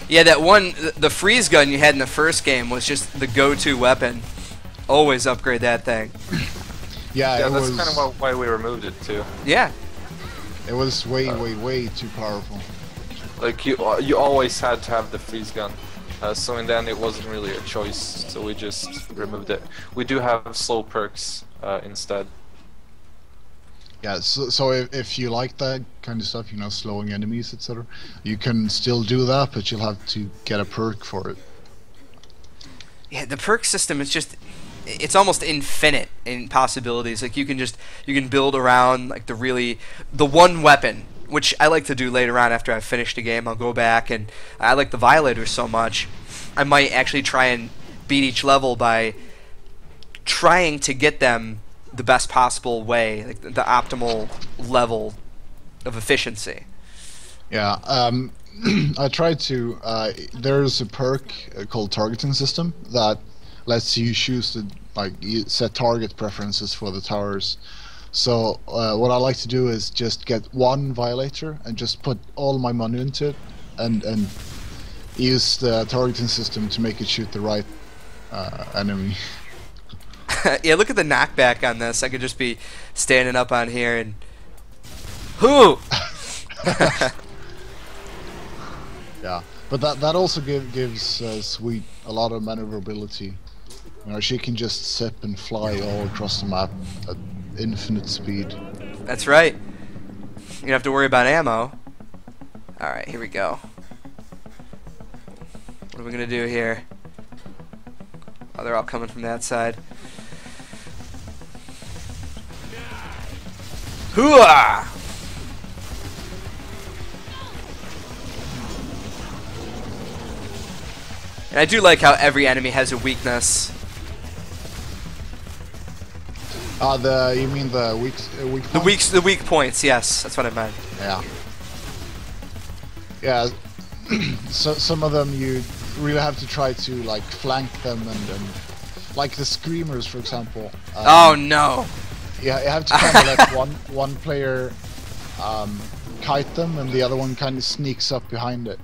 Yeah, that one, the freeze gun you had in the first game was just the go-to weapon. Always upgrade that thing. Yeah, that's kind of why we removed it too. Yeah. It was way too powerful. Like you always had to have the freeze gun. So in the end it wasn't really a choice, so we just removed it. We do have slow perks instead. Yeah, so if you like that kind of stuff, you know, slowing enemies, etc., you can still do that, but you'll have to get a perk for it. Yeah, the perk system is just, it's almost infinite in possibilities. Like you can build around like the one weapon, which I like to do later on after I've finished a game. I'll go back, and I like the Violators so much, I might actually try and beat each level by trying to get them the best possible way, like the optimal level of efficiency. Yeah, I tried to. There's a perk called Targeting System that lets you choose you set target preferences for the towers. So what I like to do is just get one Violator and just put all my money into it, and use the targeting system to make it shoot the right enemy. Yeah, look at the knockback on this. I could just be standing up on here and... Whoo! Yeah, but that also gives Sweet a lot of maneuverability. You know, she can just zip and fly all across the map at infinite speed. That's right. You don't have to worry about ammo. Alright, here we go. What are we going to do here? Oh, they're all coming from that side. Hooah! And I do like how every enemy has a weakness. You mean the weak points? The weak points, yes. That's what I meant. Yeah. Yeah. So some of them you really have to try to like flank them and like the screamers, for example. Oh no! Yeah, you have to kind of let one player kite them, and the other one kind of sneaks up behind it.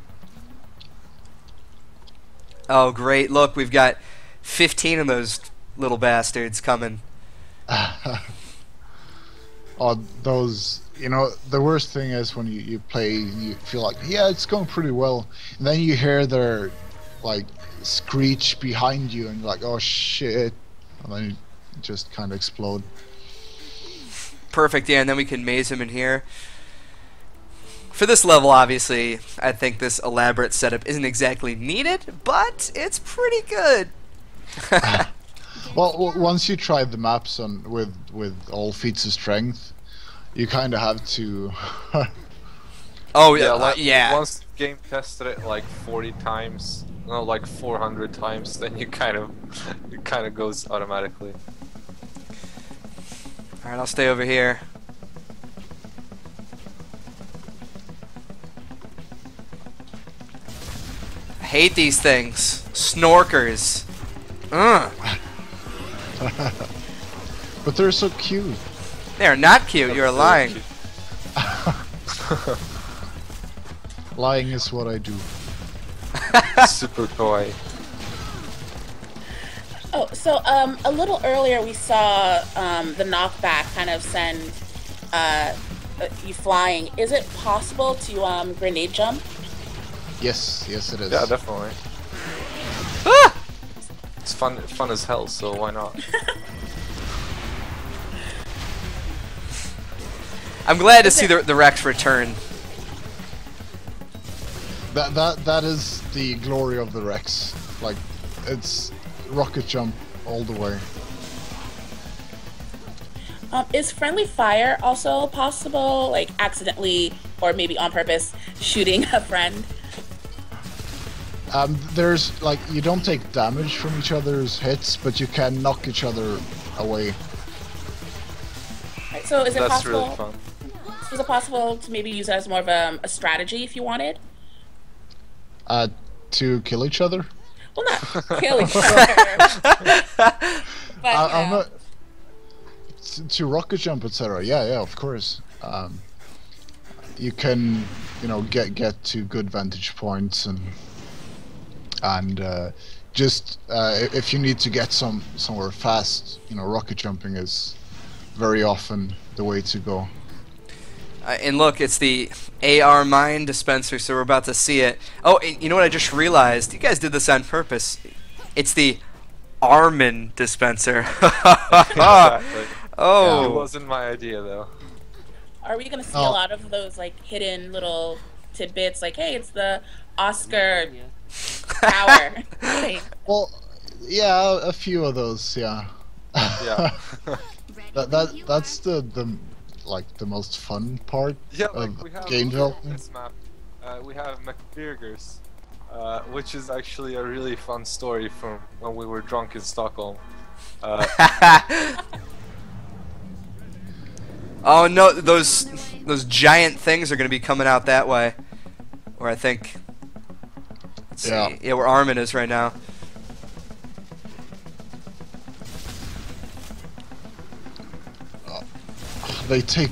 Oh great! Look, we've got 15 of those little bastards coming. Oh, those, you know, the worst thing is when you play, you feel like, yeah, it's going pretty well, and then you hear their like screech behind you, and you're like, oh shit, and then you just kind of explode. Perfect, yeah, and then we can maze him in here. For this level, obviously, I think this elaborate setup isn't exactly needed, but it's pretty good. Well, once you try the maps with all feats of strength, you kind of have to. Oh yeah, yeah, yeah. Once the game tested it like 40 times, know, like 400 times, then you kind of it kind of goes automatically. Alright, I'll stay over here. I hate these things. Snorkers. Ugh. But they're so cute. They're not cute, you're lying. Lying is what I do. Super kawaii. Oh, so a little earlier we saw the knockback kind of send you flying. Is it possible to grenade jump? Yes, yes it is. Yeah, definitely. Ah! It's fun as hell, so why not? I'm glad to see the Rex return. That is the glory of the Rex. Like, it's rocket jump all the way. Is friendly fire also possible? Like accidentally or maybe on purpose shooting a friend? There's like, you don't take damage from each other's hits, but you can knock each other away. Right, so is it That's possible? really fun. Is it possible to maybe use it as more of a strategy if you wanted? To kill each other? Well, not kill each other. But, I'm not, to rocket jump, etc. Yeah, of course. You can, you know, get to good vantage points and just if you need to get somewhere fast, you know, rocket jumping is very often the way to go. And look, it's the AR mine dispenser, so we're about to see it. Oh, you know what I just realized? You guys did this on purpose. It's the Armin dispenser. Exactly. Oh. It wasn't my idea though. are we gonna see a lot of those like hidden little tidbits? Like, hey, it's the Oscar tower. Well, yeah, a few of those, yeah. Yeah. That's the like the most fun part Yeah, of like we have game on development. this map, we have McBurgers, which is actually a really fun story from when we were drunk in Stockholm. Oh no, those giant things are going to be coming out that way. Or I think. Let's see. Yeah, where Armin is right now. They take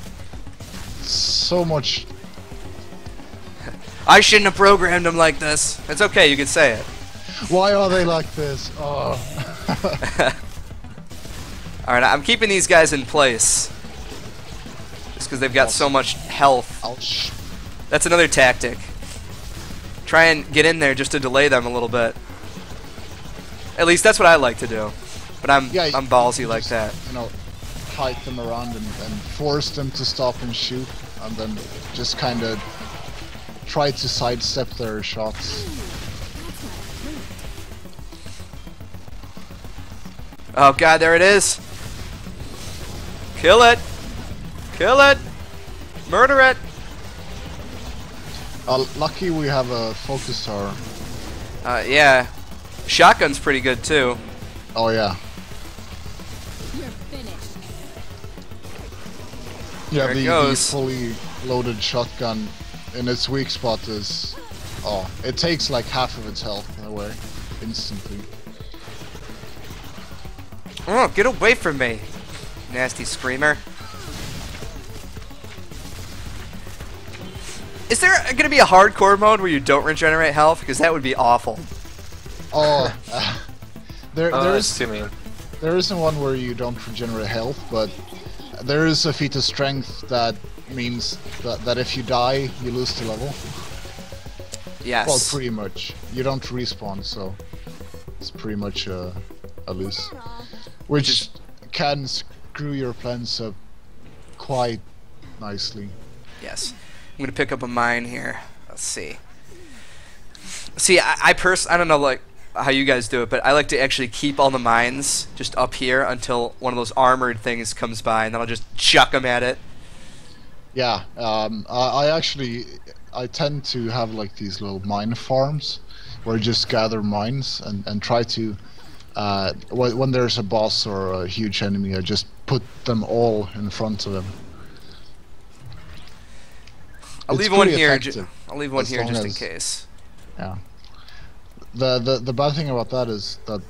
so much. I shouldn't have programmed them like this. It's okay, you can say it. Why are they like this? Oh. Alright, I'm keeping these guys in place. Just because they've got so much health. Ouch. That's another tactic. Try and get in there just to delay them a little bit. At least that's what I like to do. But I'm ballsy like just, that. You know, hike them around and force them to stop and shoot, and then just kind of try to sidestep their shots. Oh god, there it is. Kill it. Kill it. Murder it. Lucky we have a focus tower. Yeah. Shotgun's pretty good too. Oh yeah. Yeah, There it the goes. fully loaded shotgun in its weak spot is... Oh, it takes like half of its health away instantly. Oh, get away from me, nasty screamer. Is there going to be a hardcore mode where you don't regenerate health? Because that would be awful. Oh, there isn't one where you don't regenerate health, but there is a feat of strength that means that if you die, you lose the level. Yes. Well, pretty much. You don't respawn, so it's pretty much a lose. Which can screw your plans up quite nicely. Yes. I'm going to pick up a mine here. Let's see. See, I don't know like how you guys do it, but I like to actually keep all the mines just up here until one of those armored things comes by, and then I'll just chuck them at it. Yeah, I tend to have like these little mine farms where you just gather mines and try to when there's a boss or a huge enemy, I just put them all in front of him. I'll leave one here. I'll leave one here just in case. Yeah. The bad thing about that is that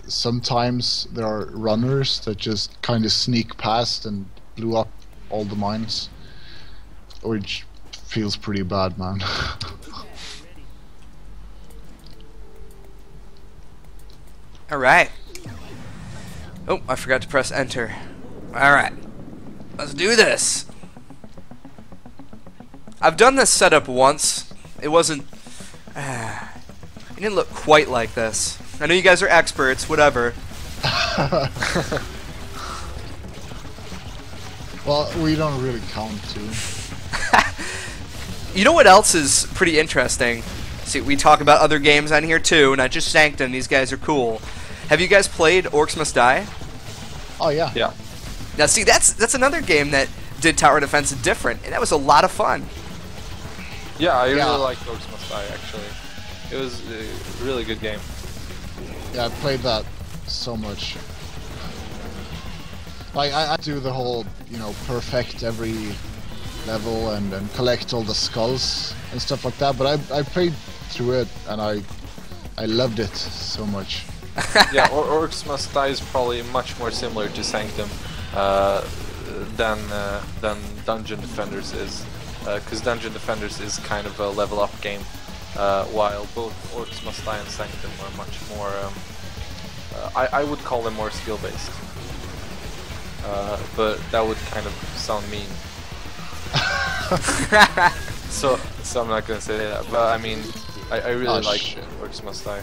sometimes there are runners that just kind of sneak past and blew up all the mines, which feels pretty bad, man. Alright. Oh, I forgot to press enter. Alright. Let's do this. I've done this setup once. It wasn't... it didn't look quite like this. I know you guys are experts, whatever. Well, we don't really count too. You know what else is pretty interesting? See, we talk about other games on here too, not just Sanctum. These guys are cool. Have you guys played Orcs Must Die? Oh yeah. Yeah. Now see, that's another game that did tower defense different, and that was a lot of fun. Yeah, I really liked Orcs Must Die, actually. It was a really good game. Yeah, I played that so much. Like, I do the whole, you know, perfect every level and collect all the skulls and stuff like that, but I played through it and I loved it so much. Yeah, Orcs Must Die is probably much more similar to Sanctum than Dungeon Defenders is, because Dungeon Defenders is kind of a level up game, while both Orcs Must Die and Sanctum are much more, I would call them more skill based, but that would kind of sound mean. so I'm not gonna say that, but I mean, I really like Orcs Must Die.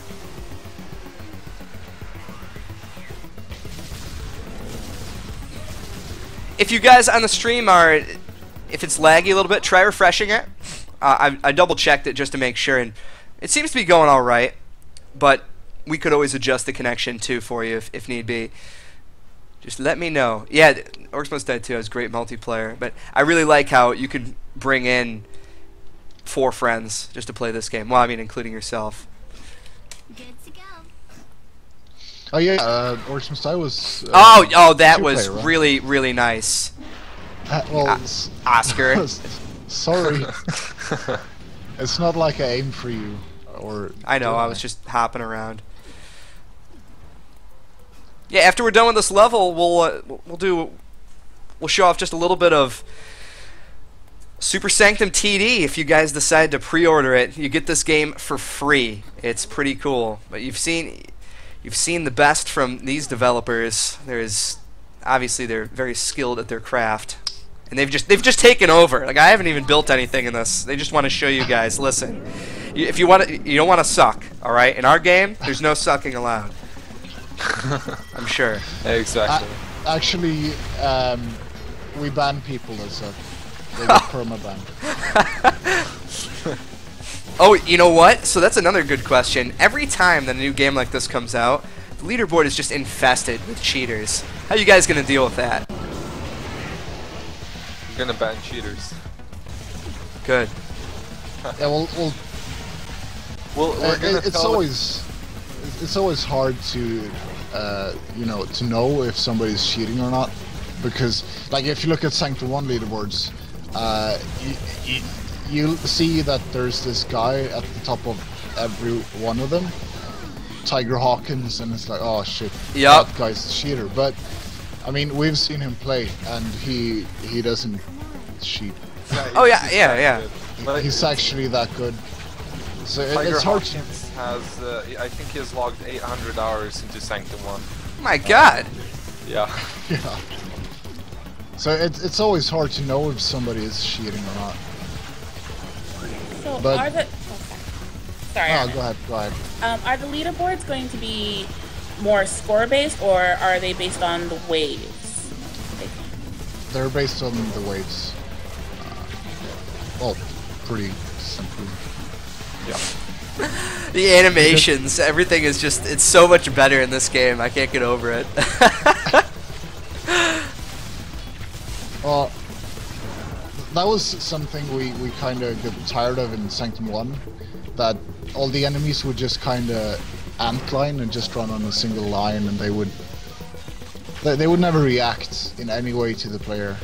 If you guys on the stream are, if it's laggy a little bit, try refreshing it. I double checked it just to make sure, and it seems to be going all right, but we could always adjust the connection too for you if need be. Just let me know. Yeah, Orcs Must Die 2 has great multiplayer, but I really like how you could bring in 4 friends just to play this game. Well, I mean, including yourself. Good to go. Oh yeah, Orcs Must Die was... oh, that was right? really, really nice. Well, Oscar. Sorry. It's not like I aim for you, or... I know, I was just hopping around. Yeah, after we're done with this level, we'll show off just a little bit of Super Sanctum TD. If you guys decide to pre-order it, you get this game for free. It's pretty cool. But you've seen the best from these developers. Obviously they're very skilled at their craft, and they've just taken over. Like, I haven't even built anything in this. They just want to show you guys. Listen, if you don't want to suck, all right? In our game, there's no sucking allowed. I'm sure. Exactly. Actually, we ban people that suck. They get perma-banned. Oh, you know what? So that's another good question. Every time that a new game like this comes out, the leaderboard is just infested with cheaters. How you guys gonna deal with that? We're gonna ban cheaters. Good. Yeah, it's always hard to to know if somebody's cheating or not, because like if you look at Sanctum 1 leaderboards, you'll see that there's this guy at the top of every one of them, Tiger Hawkins, and it's like, oh shit, yep, that guy's a cheater. But I mean, we've seen him play, and he doesn't cheat. Yeah, oh yeah. He's actually that good. So it's hard to... has, I think he has logged 800 hours into Sanctum 1. My God. Yeah. Yeah. So it's always hard to know if somebody is cheating or not. So But- are the... Sorry. Oh, Armin. go ahead. Are the leaderboards going to be more score-based, or are they based on the waves? They're based on the waves. Well, pretty simply. Yeah. The animations, everything is just, it's so much better in this game. I can't get over it. Well, that was something we kind of got tired of in Sanctum 1, that all the enemies would just kind of antline and just run on a single line, and they would never react in any way to the player,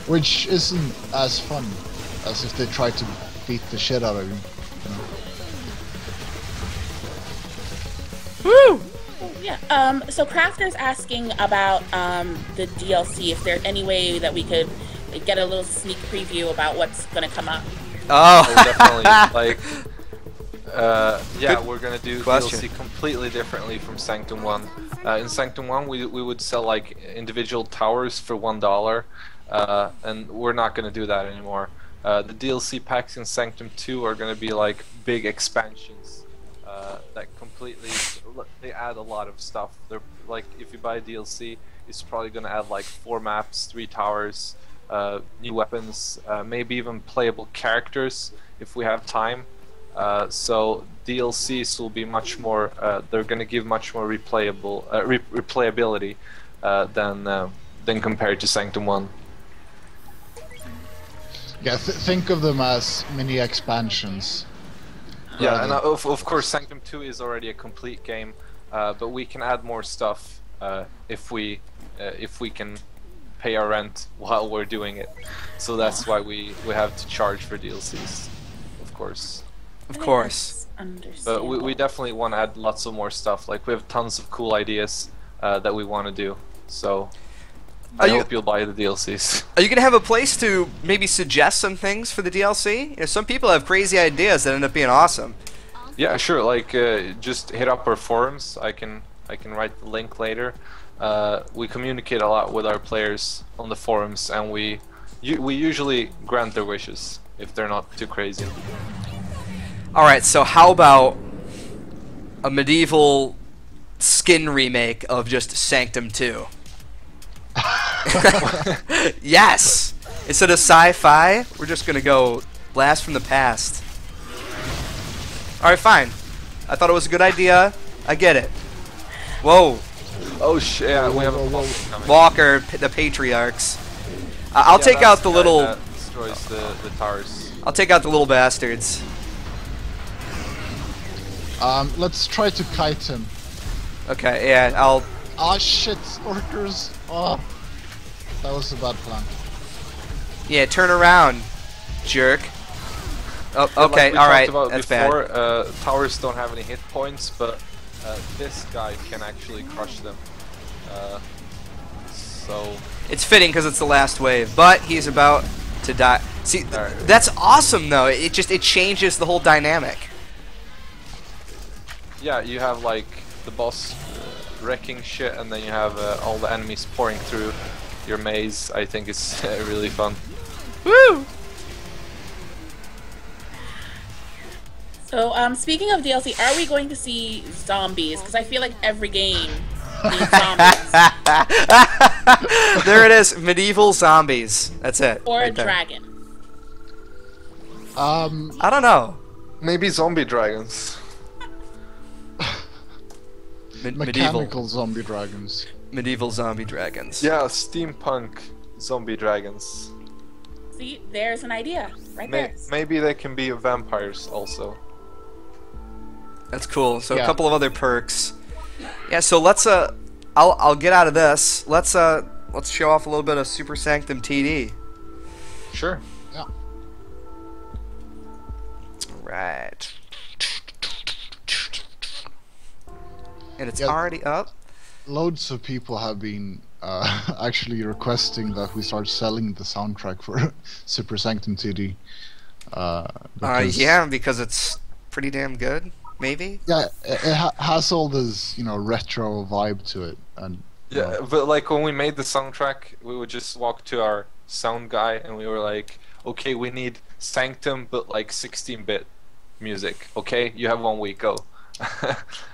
which isn't as fun as if they try to beat the shit out of you. Woo! Yeah. So Crafter's asking about the DLC. If there's any way that we could get a little sneak preview about what's gonna come up. Oh, definitely. Like, yeah, we're gonna do question. DLC completely differently from Sanctum 1. In Sanctum 1, we would sell like individual towers for $1, and we're not gonna do that anymore. The DLC packs in Sanctum 2 are gonna be like big expansions that completely they add a lot of stuff. They're like, if you buy DLC, it's probably gonna add like 4 maps, 3 towers, new weapons, maybe even playable characters if we have time. So DLCs will be much more. They're going to give much more replayability than compared to Sanctum 1. Yeah, think of them as mini expansions. Yeah, and of course Sanctum 2 is already a complete game, but we can add more stuff if we can pay our rent while we're doing it. So that's why we have to charge for DLCs, of course. of course. But we definitely want to add lots of more stuff. Like, we have tons of cool ideas that we want to do. So I hope you'll buy the DLCs. Are you gonna have a place to maybe suggest some things for the DLC? You know, some people have crazy ideas that end up being awesome. Yeah, sure. Like, just hit up our forums. I can write the link later. We communicate a lot with our players on the forums, and we usually grant their wishes if they're not too crazy. All right, so how about a medieval skin remake of just Sanctum 2? Yes! Instead of sci-fi, we're just gonna go blast from the past. Alright, fine. I thought it was a good idea. I get it. Whoa. Oh shit, yeah, we have a boss coming. Walker, the Patriarchs. I'll Yeah, take that's out the guy little... that destroys the towers. I'll take out the little bastards. Let's try to kite him. Okay, yeah, I'll... Ah, shit, orcers. Oh, that was a bad plan. Yeah, turn around, jerk. Oh, Yeah, okay, like we alright, talked about that's before, bad. Towers don't have any hit points, but this guy can actually crush them. So It's fitting because it's the last wave, but he's about to die. See, Alright. that's awesome though. It changes the whole dynamic. yeah, you have like the boss wrecking shit, and then you have all the enemies pouring through your maze. I think it's really fun. Woo! So, speaking of DLC, are we going to see zombies? Because I feel like every game needs zombies. There it is, medieval zombies. That's it. Or right a there. dragon. I don't know. Maybe zombie dragons. Mechanical zombie dragons. Medieval zombie dragons. Yeah, steampunk zombie dragons. See, there's an idea right there. Maybe they can be vampires also. That's cool. So Yeah. a couple of other perks. Yeah. So let's I'll get out of this. Let's show off a little bit of Super Sanctum TD. Sure. Yeah. Right. And it's Yeah. already up. Loads of people have been actually requesting that we start selling the soundtrack for Super Sanctum TD. Yeah, because it's pretty damn good. Maybe. Yeah, it has all this, retro vibe to it, and Yeah, but like when we made the soundtrack, we would just walk to our sound guy and we were like, okay, we need Sanctum but like 16-bit music. Okay, you have 1 week, go.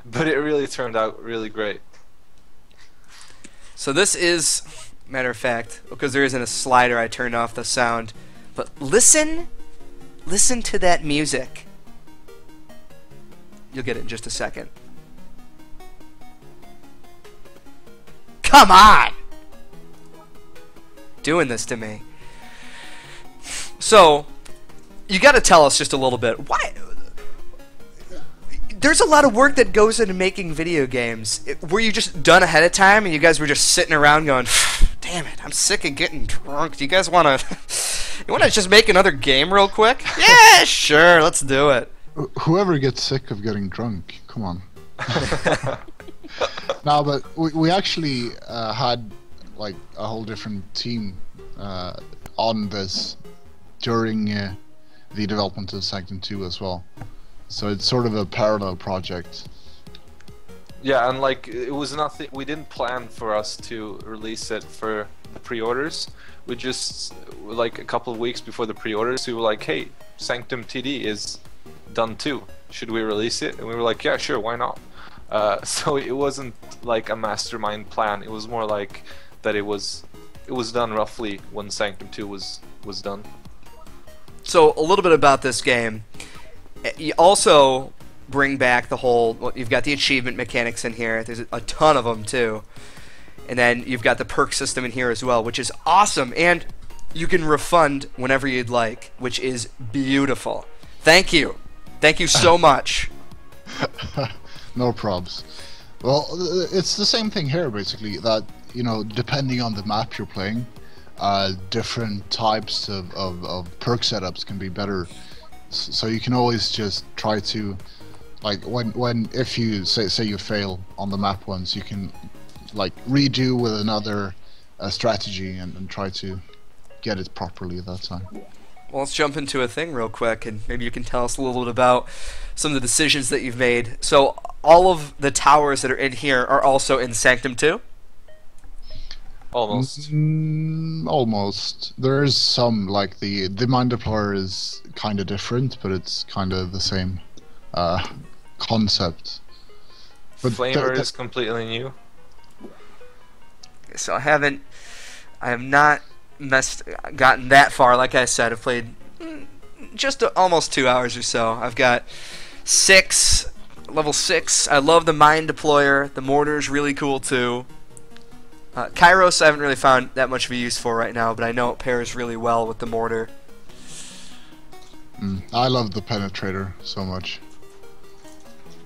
But it really turned out really great. So this is, matter of fact, because there isn't a slider, I turned off the sound. But listen to that music. You'll get it in just a second. Come on! Doing this to me. So, you gotta tell us just a little bit. there's a lot of work that goes into making video games. Were you just done ahead of time, and you guys were just sitting around going, "Damn it, I'm sick of getting drunk. Do you guys want to? You want to just make another game real quick?" Yeah, sure, let's do it. Whoever gets sick of getting drunk, come on. No, but we actually had like a whole different team on this during the development of Sanctum 2 as well. So it's sort of a parallel project. Yeah, and like it was nothing. We didn't plan for us to release it for the pre-orders. We just like a couple of weeks before the pre-orders, we were like, "Hey, Sanctum TD is done too. Should we release it?" And we were like, "Yeah, sure, why not?" So it wasn't like a mastermind plan. It was more like that. It was done roughly when Sanctum 2 was done. So a little bit about this game. You also bring back the whole, well, you've got the achievement mechanics in here. There's a ton of them too. And then you've got the perk system in here as well, which is awesome. And you can refund whenever you'd like, which is beautiful. Thank you. Thank you so much. No probs. Well, it's the same thing here basically, that, you know, depending on the map you're playing, different types of perk setups can be better. So you can always just try to, like, if you say you fail on the map once, you can like redo with another strategy and try to get it properly that time. Well, let's jump into a thing real quick, and maybe you can tell us a little bit about some of the decisions that you've made. So all of the towers that are in here are also in Sanctum 2? Almost. Almost. There's some, like the mine deployer is kind of different, but it's kind of the same concept. But Flamer is completely new. So I have not gotten that far. Like I said, I've played just almost 2 hours or so. I've got level 6. I love the mine deployer. The mortar's really cool too. Kairos I haven't really found that much of a use for right now, but I know it pairs really well with the mortar. I love the penetrator so much.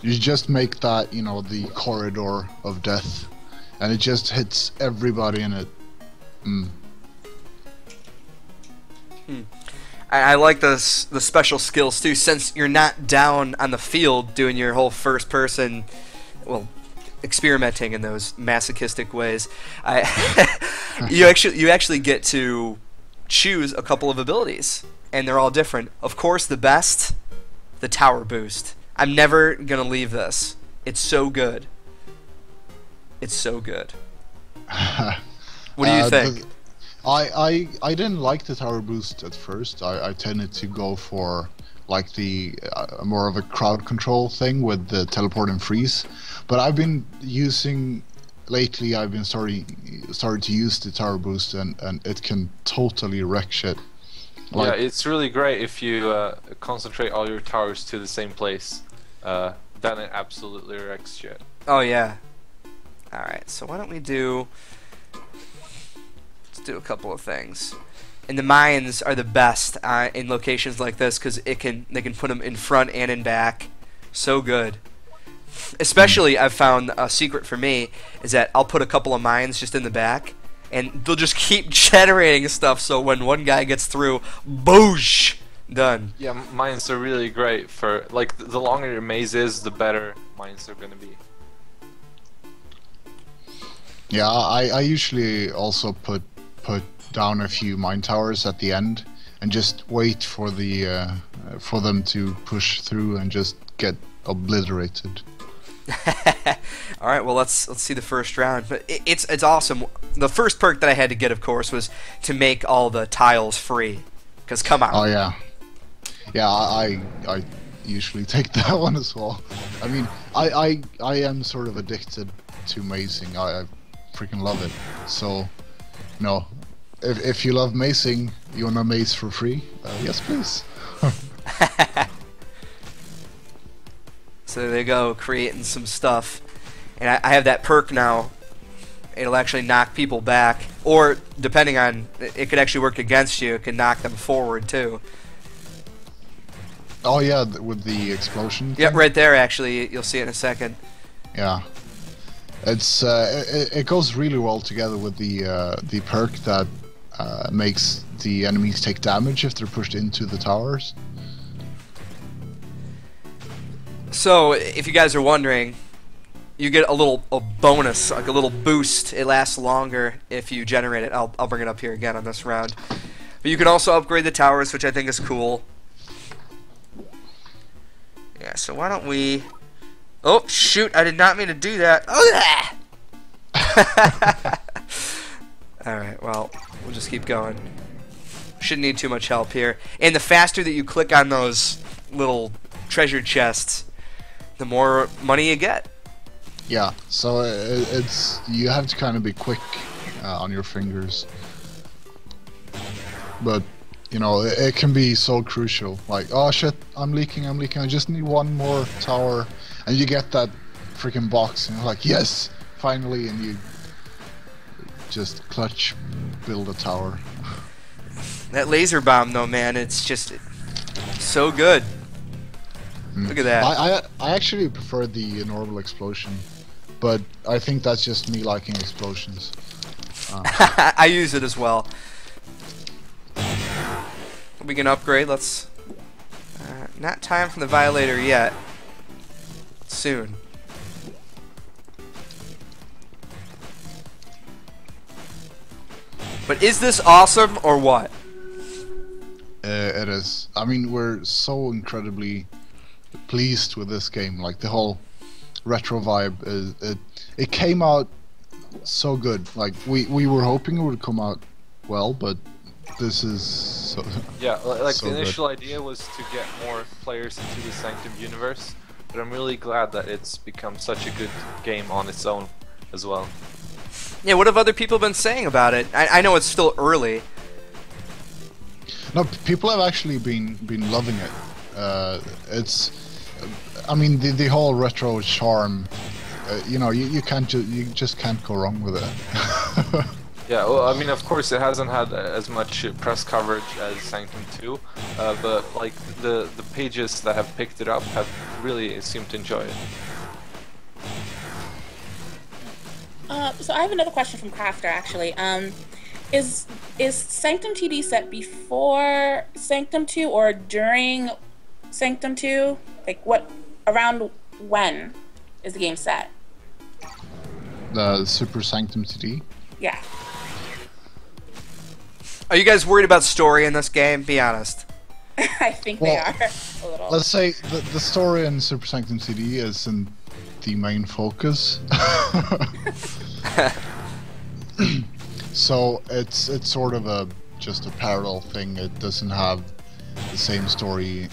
You just make that, you know, the corridor of death, and it just hits everybody in it. I like the special skills too, since you're not down on the field doing your whole first person, well, experimenting in those masochistic ways. You actually get to choose a couple of abilities, and they're all different. Of course, the best, the tower boost. I'm never gonna leave this. It's so good. It's so good. What do you think? I didn't like the tower boost at first. I tended to go for like the more of a crowd control thing with the teleport and freeze. But I've been using lately. I've been started to use the tower boost, and it can totally wreck shit. Like, yeah, it's really great if you concentrate all your towers to the same place. Then it absolutely wrecks shit. Oh yeah. All right. So why don't we do? Let's do a couple of things. And the mines are the best in locations like this because they can put them in front and in back. So good. Especially, I've found a secret for me is that I'll put a couple of mines just in the back, and they'll just keep generating stuff. So when one guy gets through, boosh, done. Yeah, mines are really great for, like, the longer your maze is, the better mines are gonna be. Yeah, I usually also put down a few mine towers at the end and just wait for them to push through and just get obliterated. All right, well let's see the first round. But it's awesome. The first perk that I had to get, of course, was to make all the tiles free. Because come on. Oh yeah, yeah. I usually take that one as well. I mean, I am sort of addicted to mazing. I freaking love it. So, no, if you love mazing, you wanna maze for free? Yes, please. So there they go, creating some stuff. And I have that perk now. It'll actually knock people back. Or, depending on, it could actually work against you. It can knock them forward, too. Oh yeah, with the explosion. Yep, thing. right there. Actually, you'll see it in a second. Yeah, it's it goes really well together with the perk that makes the enemies take damage if they're pushed into the towers. So, if you guys are wondering, you get a bonus, like a little boost. It lasts longer if you generate it. I'll bring it up here again on this round. But you can also upgrade the towers, which I think is cool. Yeah, so why don't we... Oh, shoot, I did not mean to do that. Oh, Alright, well, we'll just keep going. Shouldn't need too much help here. And the faster that you click on those little treasure chests, the more money you get. Yeah, so it's you have to kind of be quick on your fingers, but you know it can be so crucial. Like, oh shit, I'm leaking. I just need one more tower, and you get that freaking box, and you're like, yes, finally, and you just clutch build a tower. That laser bomb, though, man, it's just so good. Look at that. I actually prefer the normal explosion, but I think that's just me liking explosions. I use it as well. We can upgrade. Let's... not time for the Violator yet. Soon. But is this awesome or what? It is. I mean, we're so incredibly pleased with this game. Like the whole retro vibe it came out so good. Like we were hoping it would come out well, but this is so Yeah, like so the initial good. idea was to get more players into the Sanctum universe, but I'm really glad that it's become such a good game on its own as well. Yeah, what have other people been saying about it? I know it's still early. No, people have actually been loving it. It's, I mean, the whole retro charm. You know, you just can't go wrong with it. Yeah, well, I mean, of course, it hasn't had as much press coverage as Sanctum 2, but like the pages that have picked it up have really seemed to enjoy it. So I have another question from Crafter, actually. Is Sanctum TD set before Sanctum 2 or during Sanctum 2? Like, around when is the game set? The Super Sanctum TD. Yeah. Are you guys worried about story in this game? Be honest. I think they are a little. Let's say the story in Super Sanctum TD isn't the main focus. So it's sort of just a parallel thing. It doesn't have the same story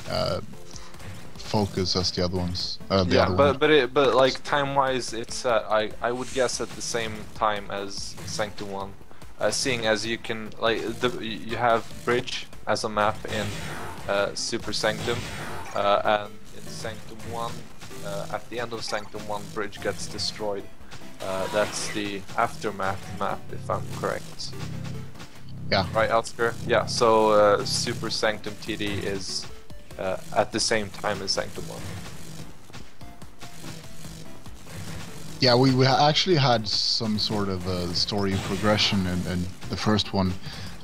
focus as the other ones. Yeah, but like time-wise, it's I would guess at the same time as Sanctum 1, seeing as you can you have Bridge as a map in Super Sanctum, and in Sanctum 1, at the end of Sanctum 1, Bridge gets destroyed. That's the aftermath map, if I'm correct. Yeah. Right, Oscar? Yeah, so Super Sanctum TD is at the same time as Sanctum 1. Yeah, we actually had some sort of story progression in the first one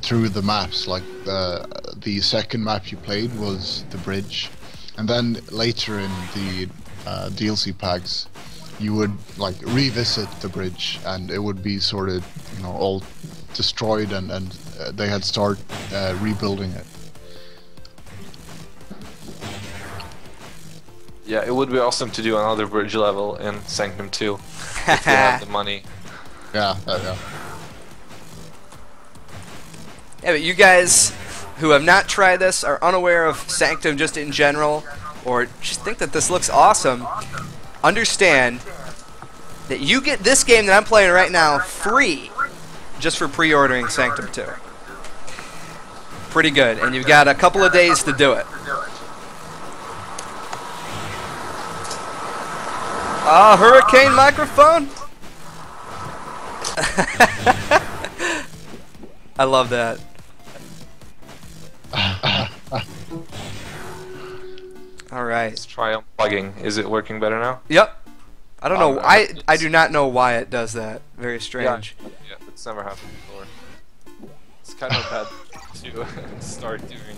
through the maps. Like the second map you played was the bridge, and then later in the DLC packs, you would like revisit the bridge, and it would be sort of, you know, all destroyed, and they had start rebuilding it. Yeah, it would be awesome to do another bridge level in Sanctum 2 if you have the money. Yeah, yeah. Yeah, but you guys who have not tried this, are unaware of Sanctum just in general, or just think that this looks awesome, understand that you get this game that I'm playing right now free just for pre-ordering Sanctum 2. Pretty good, and you've got a couple of days to do it. Hurricane microphone? I love that. All right. Let's try unplugging. Is it working better now? Yep. I don't know. Alright. I do not know why it does that. Very strange. Yeah, it's never happened before. It's kind of bad to start doing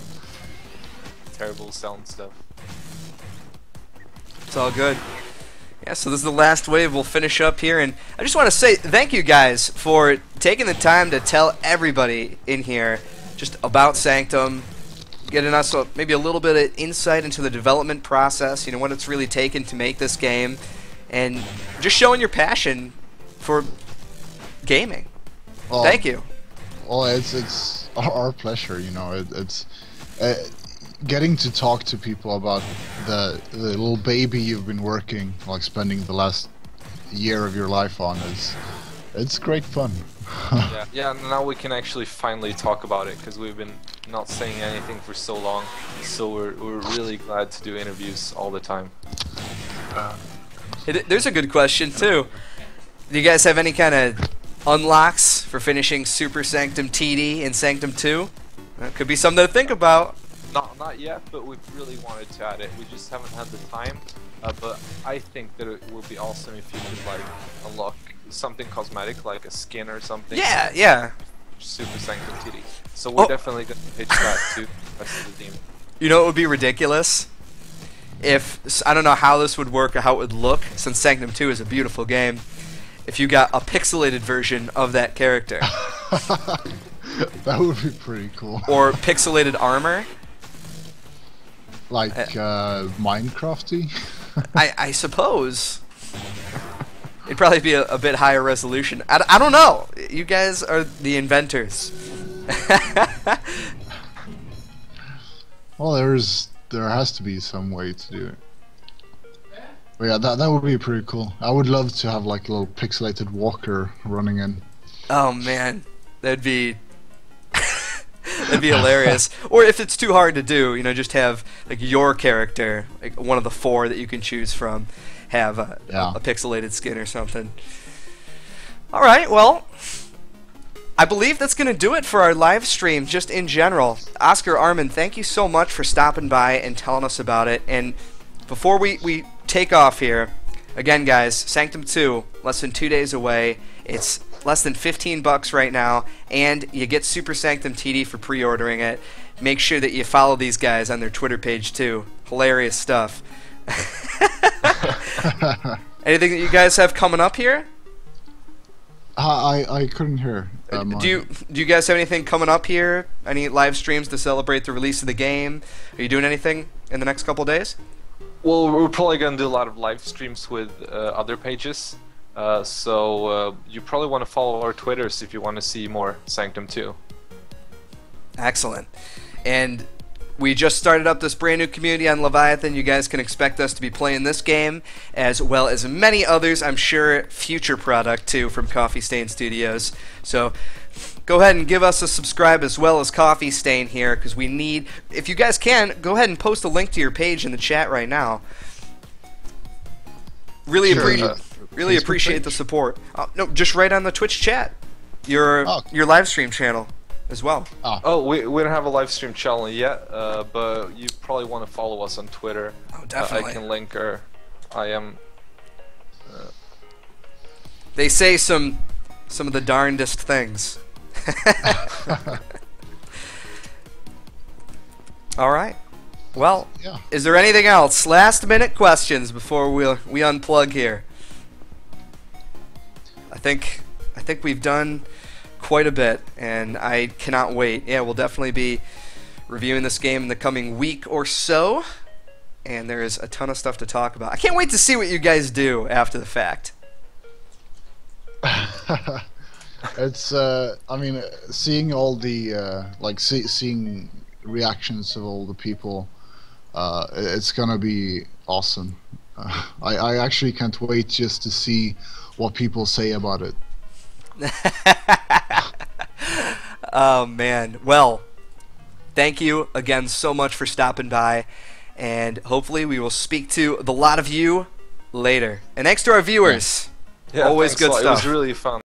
terrible sound stuff. It's all good. Yeah, so this is the last wave. We'll finish up here, and I just want to say thank you guys for taking the time to tell everybody in here just about Sanctum, getting us maybe a little bit of insight into the development process, you know, what it's really taken to make this game, and just showing your passion for gaming. Thank you. Well, it's our pleasure, you know. It's getting to talk to people about the little baby you've been working, like spending the last year of your life on, it's great fun. yeah. Now we can actually finally talk about it because we've been not saying anything for so long. So we're really glad to do interviews all the time. There's a good question too. Do you guys have any kind of unlocks for finishing Super Sanctum TD in Sanctum 2? That could be something to think about. Not yet, but we've really wanted to add it. We just haven't had the time. But I think that it would be awesome if you could like unlock something cosmetic, like a skin or something. Yeah. Super Sanctum TD. So we're definitely going to pitch that to the rest of the team. You know, it would be ridiculous if, I don't know how this would work or how it would look, since Sanctum 2 is a beautiful game, if you got a pixelated version of that character. That would be pretty cool. Or pixelated armor. Like Minecrafty? I suppose. It'd probably be a bit higher resolution. I don't know. You guys are the inventors. Well, there has to be some way to do it. But yeah, that would be pretty cool. I would love to have like a little pixelated walker running in. Oh man, that'd be that'd be hilarious. Or if it's too hard to do, you know, just have like your character, like one of the 4 that you can choose from, have a pixelated skin or something. All right, well, I believe that's going to do it for our live stream just in general. Oscar, Armin, thank you so much for stopping by and telling us about it. And before we take off here, again, guys, Sanctum 2, less than 2 days away. It's less than $15 right now, and you get Super Sanctum TD for pre-ordering it. Make sure that you follow these guys on their Twitter page, too. Hilarious stuff. Anything that you guys have coming up here? I couldn't hear. Do you guys have anything coming up here? Any live streams to celebrate the release of the game? Are you doing anything in the next couple of days? Well, we're probably going to do a lot of live streams with other pages. So you probably want to follow our Twitters if you want to see more Sanctum 2. Excellent. And we just started up this brand new community on Leviathan. You guys can expect us to be playing this game, as well as many others, I'm sure, future product too from Coffee Stain Studios. So go ahead and give us a subscribe as well as Coffee Stain here, because we need, if you guys can, go ahead and post a link to your page in the chat right now. Really appreciate the support. No, just right on the Twitch chat. Your live stream channel as well. Oh, we don't have a live stream channel yet, but you probably want to follow us on Twitter. Oh, definitely. I can link her. I am. They say some of the darndest things. All right. Well, is there anything else? Last minute questions before we unplug here. I think we've done quite a bit, and I cannot wait. Yeah, we'll definitely be reviewing this game in the coming week or so, and there's a ton of stuff to talk about. I can't wait to see what you guys do after the fact. It's I mean, seeing all the seeing reactions of all the people, it's gonna be awesome. I actually can't wait just to see what people say about it. Oh man, well, thank you again so much for stopping by, and hopefully we will speak to the lot of you later. And thanks to our viewers. Yeah, always good stuff. It was really fun.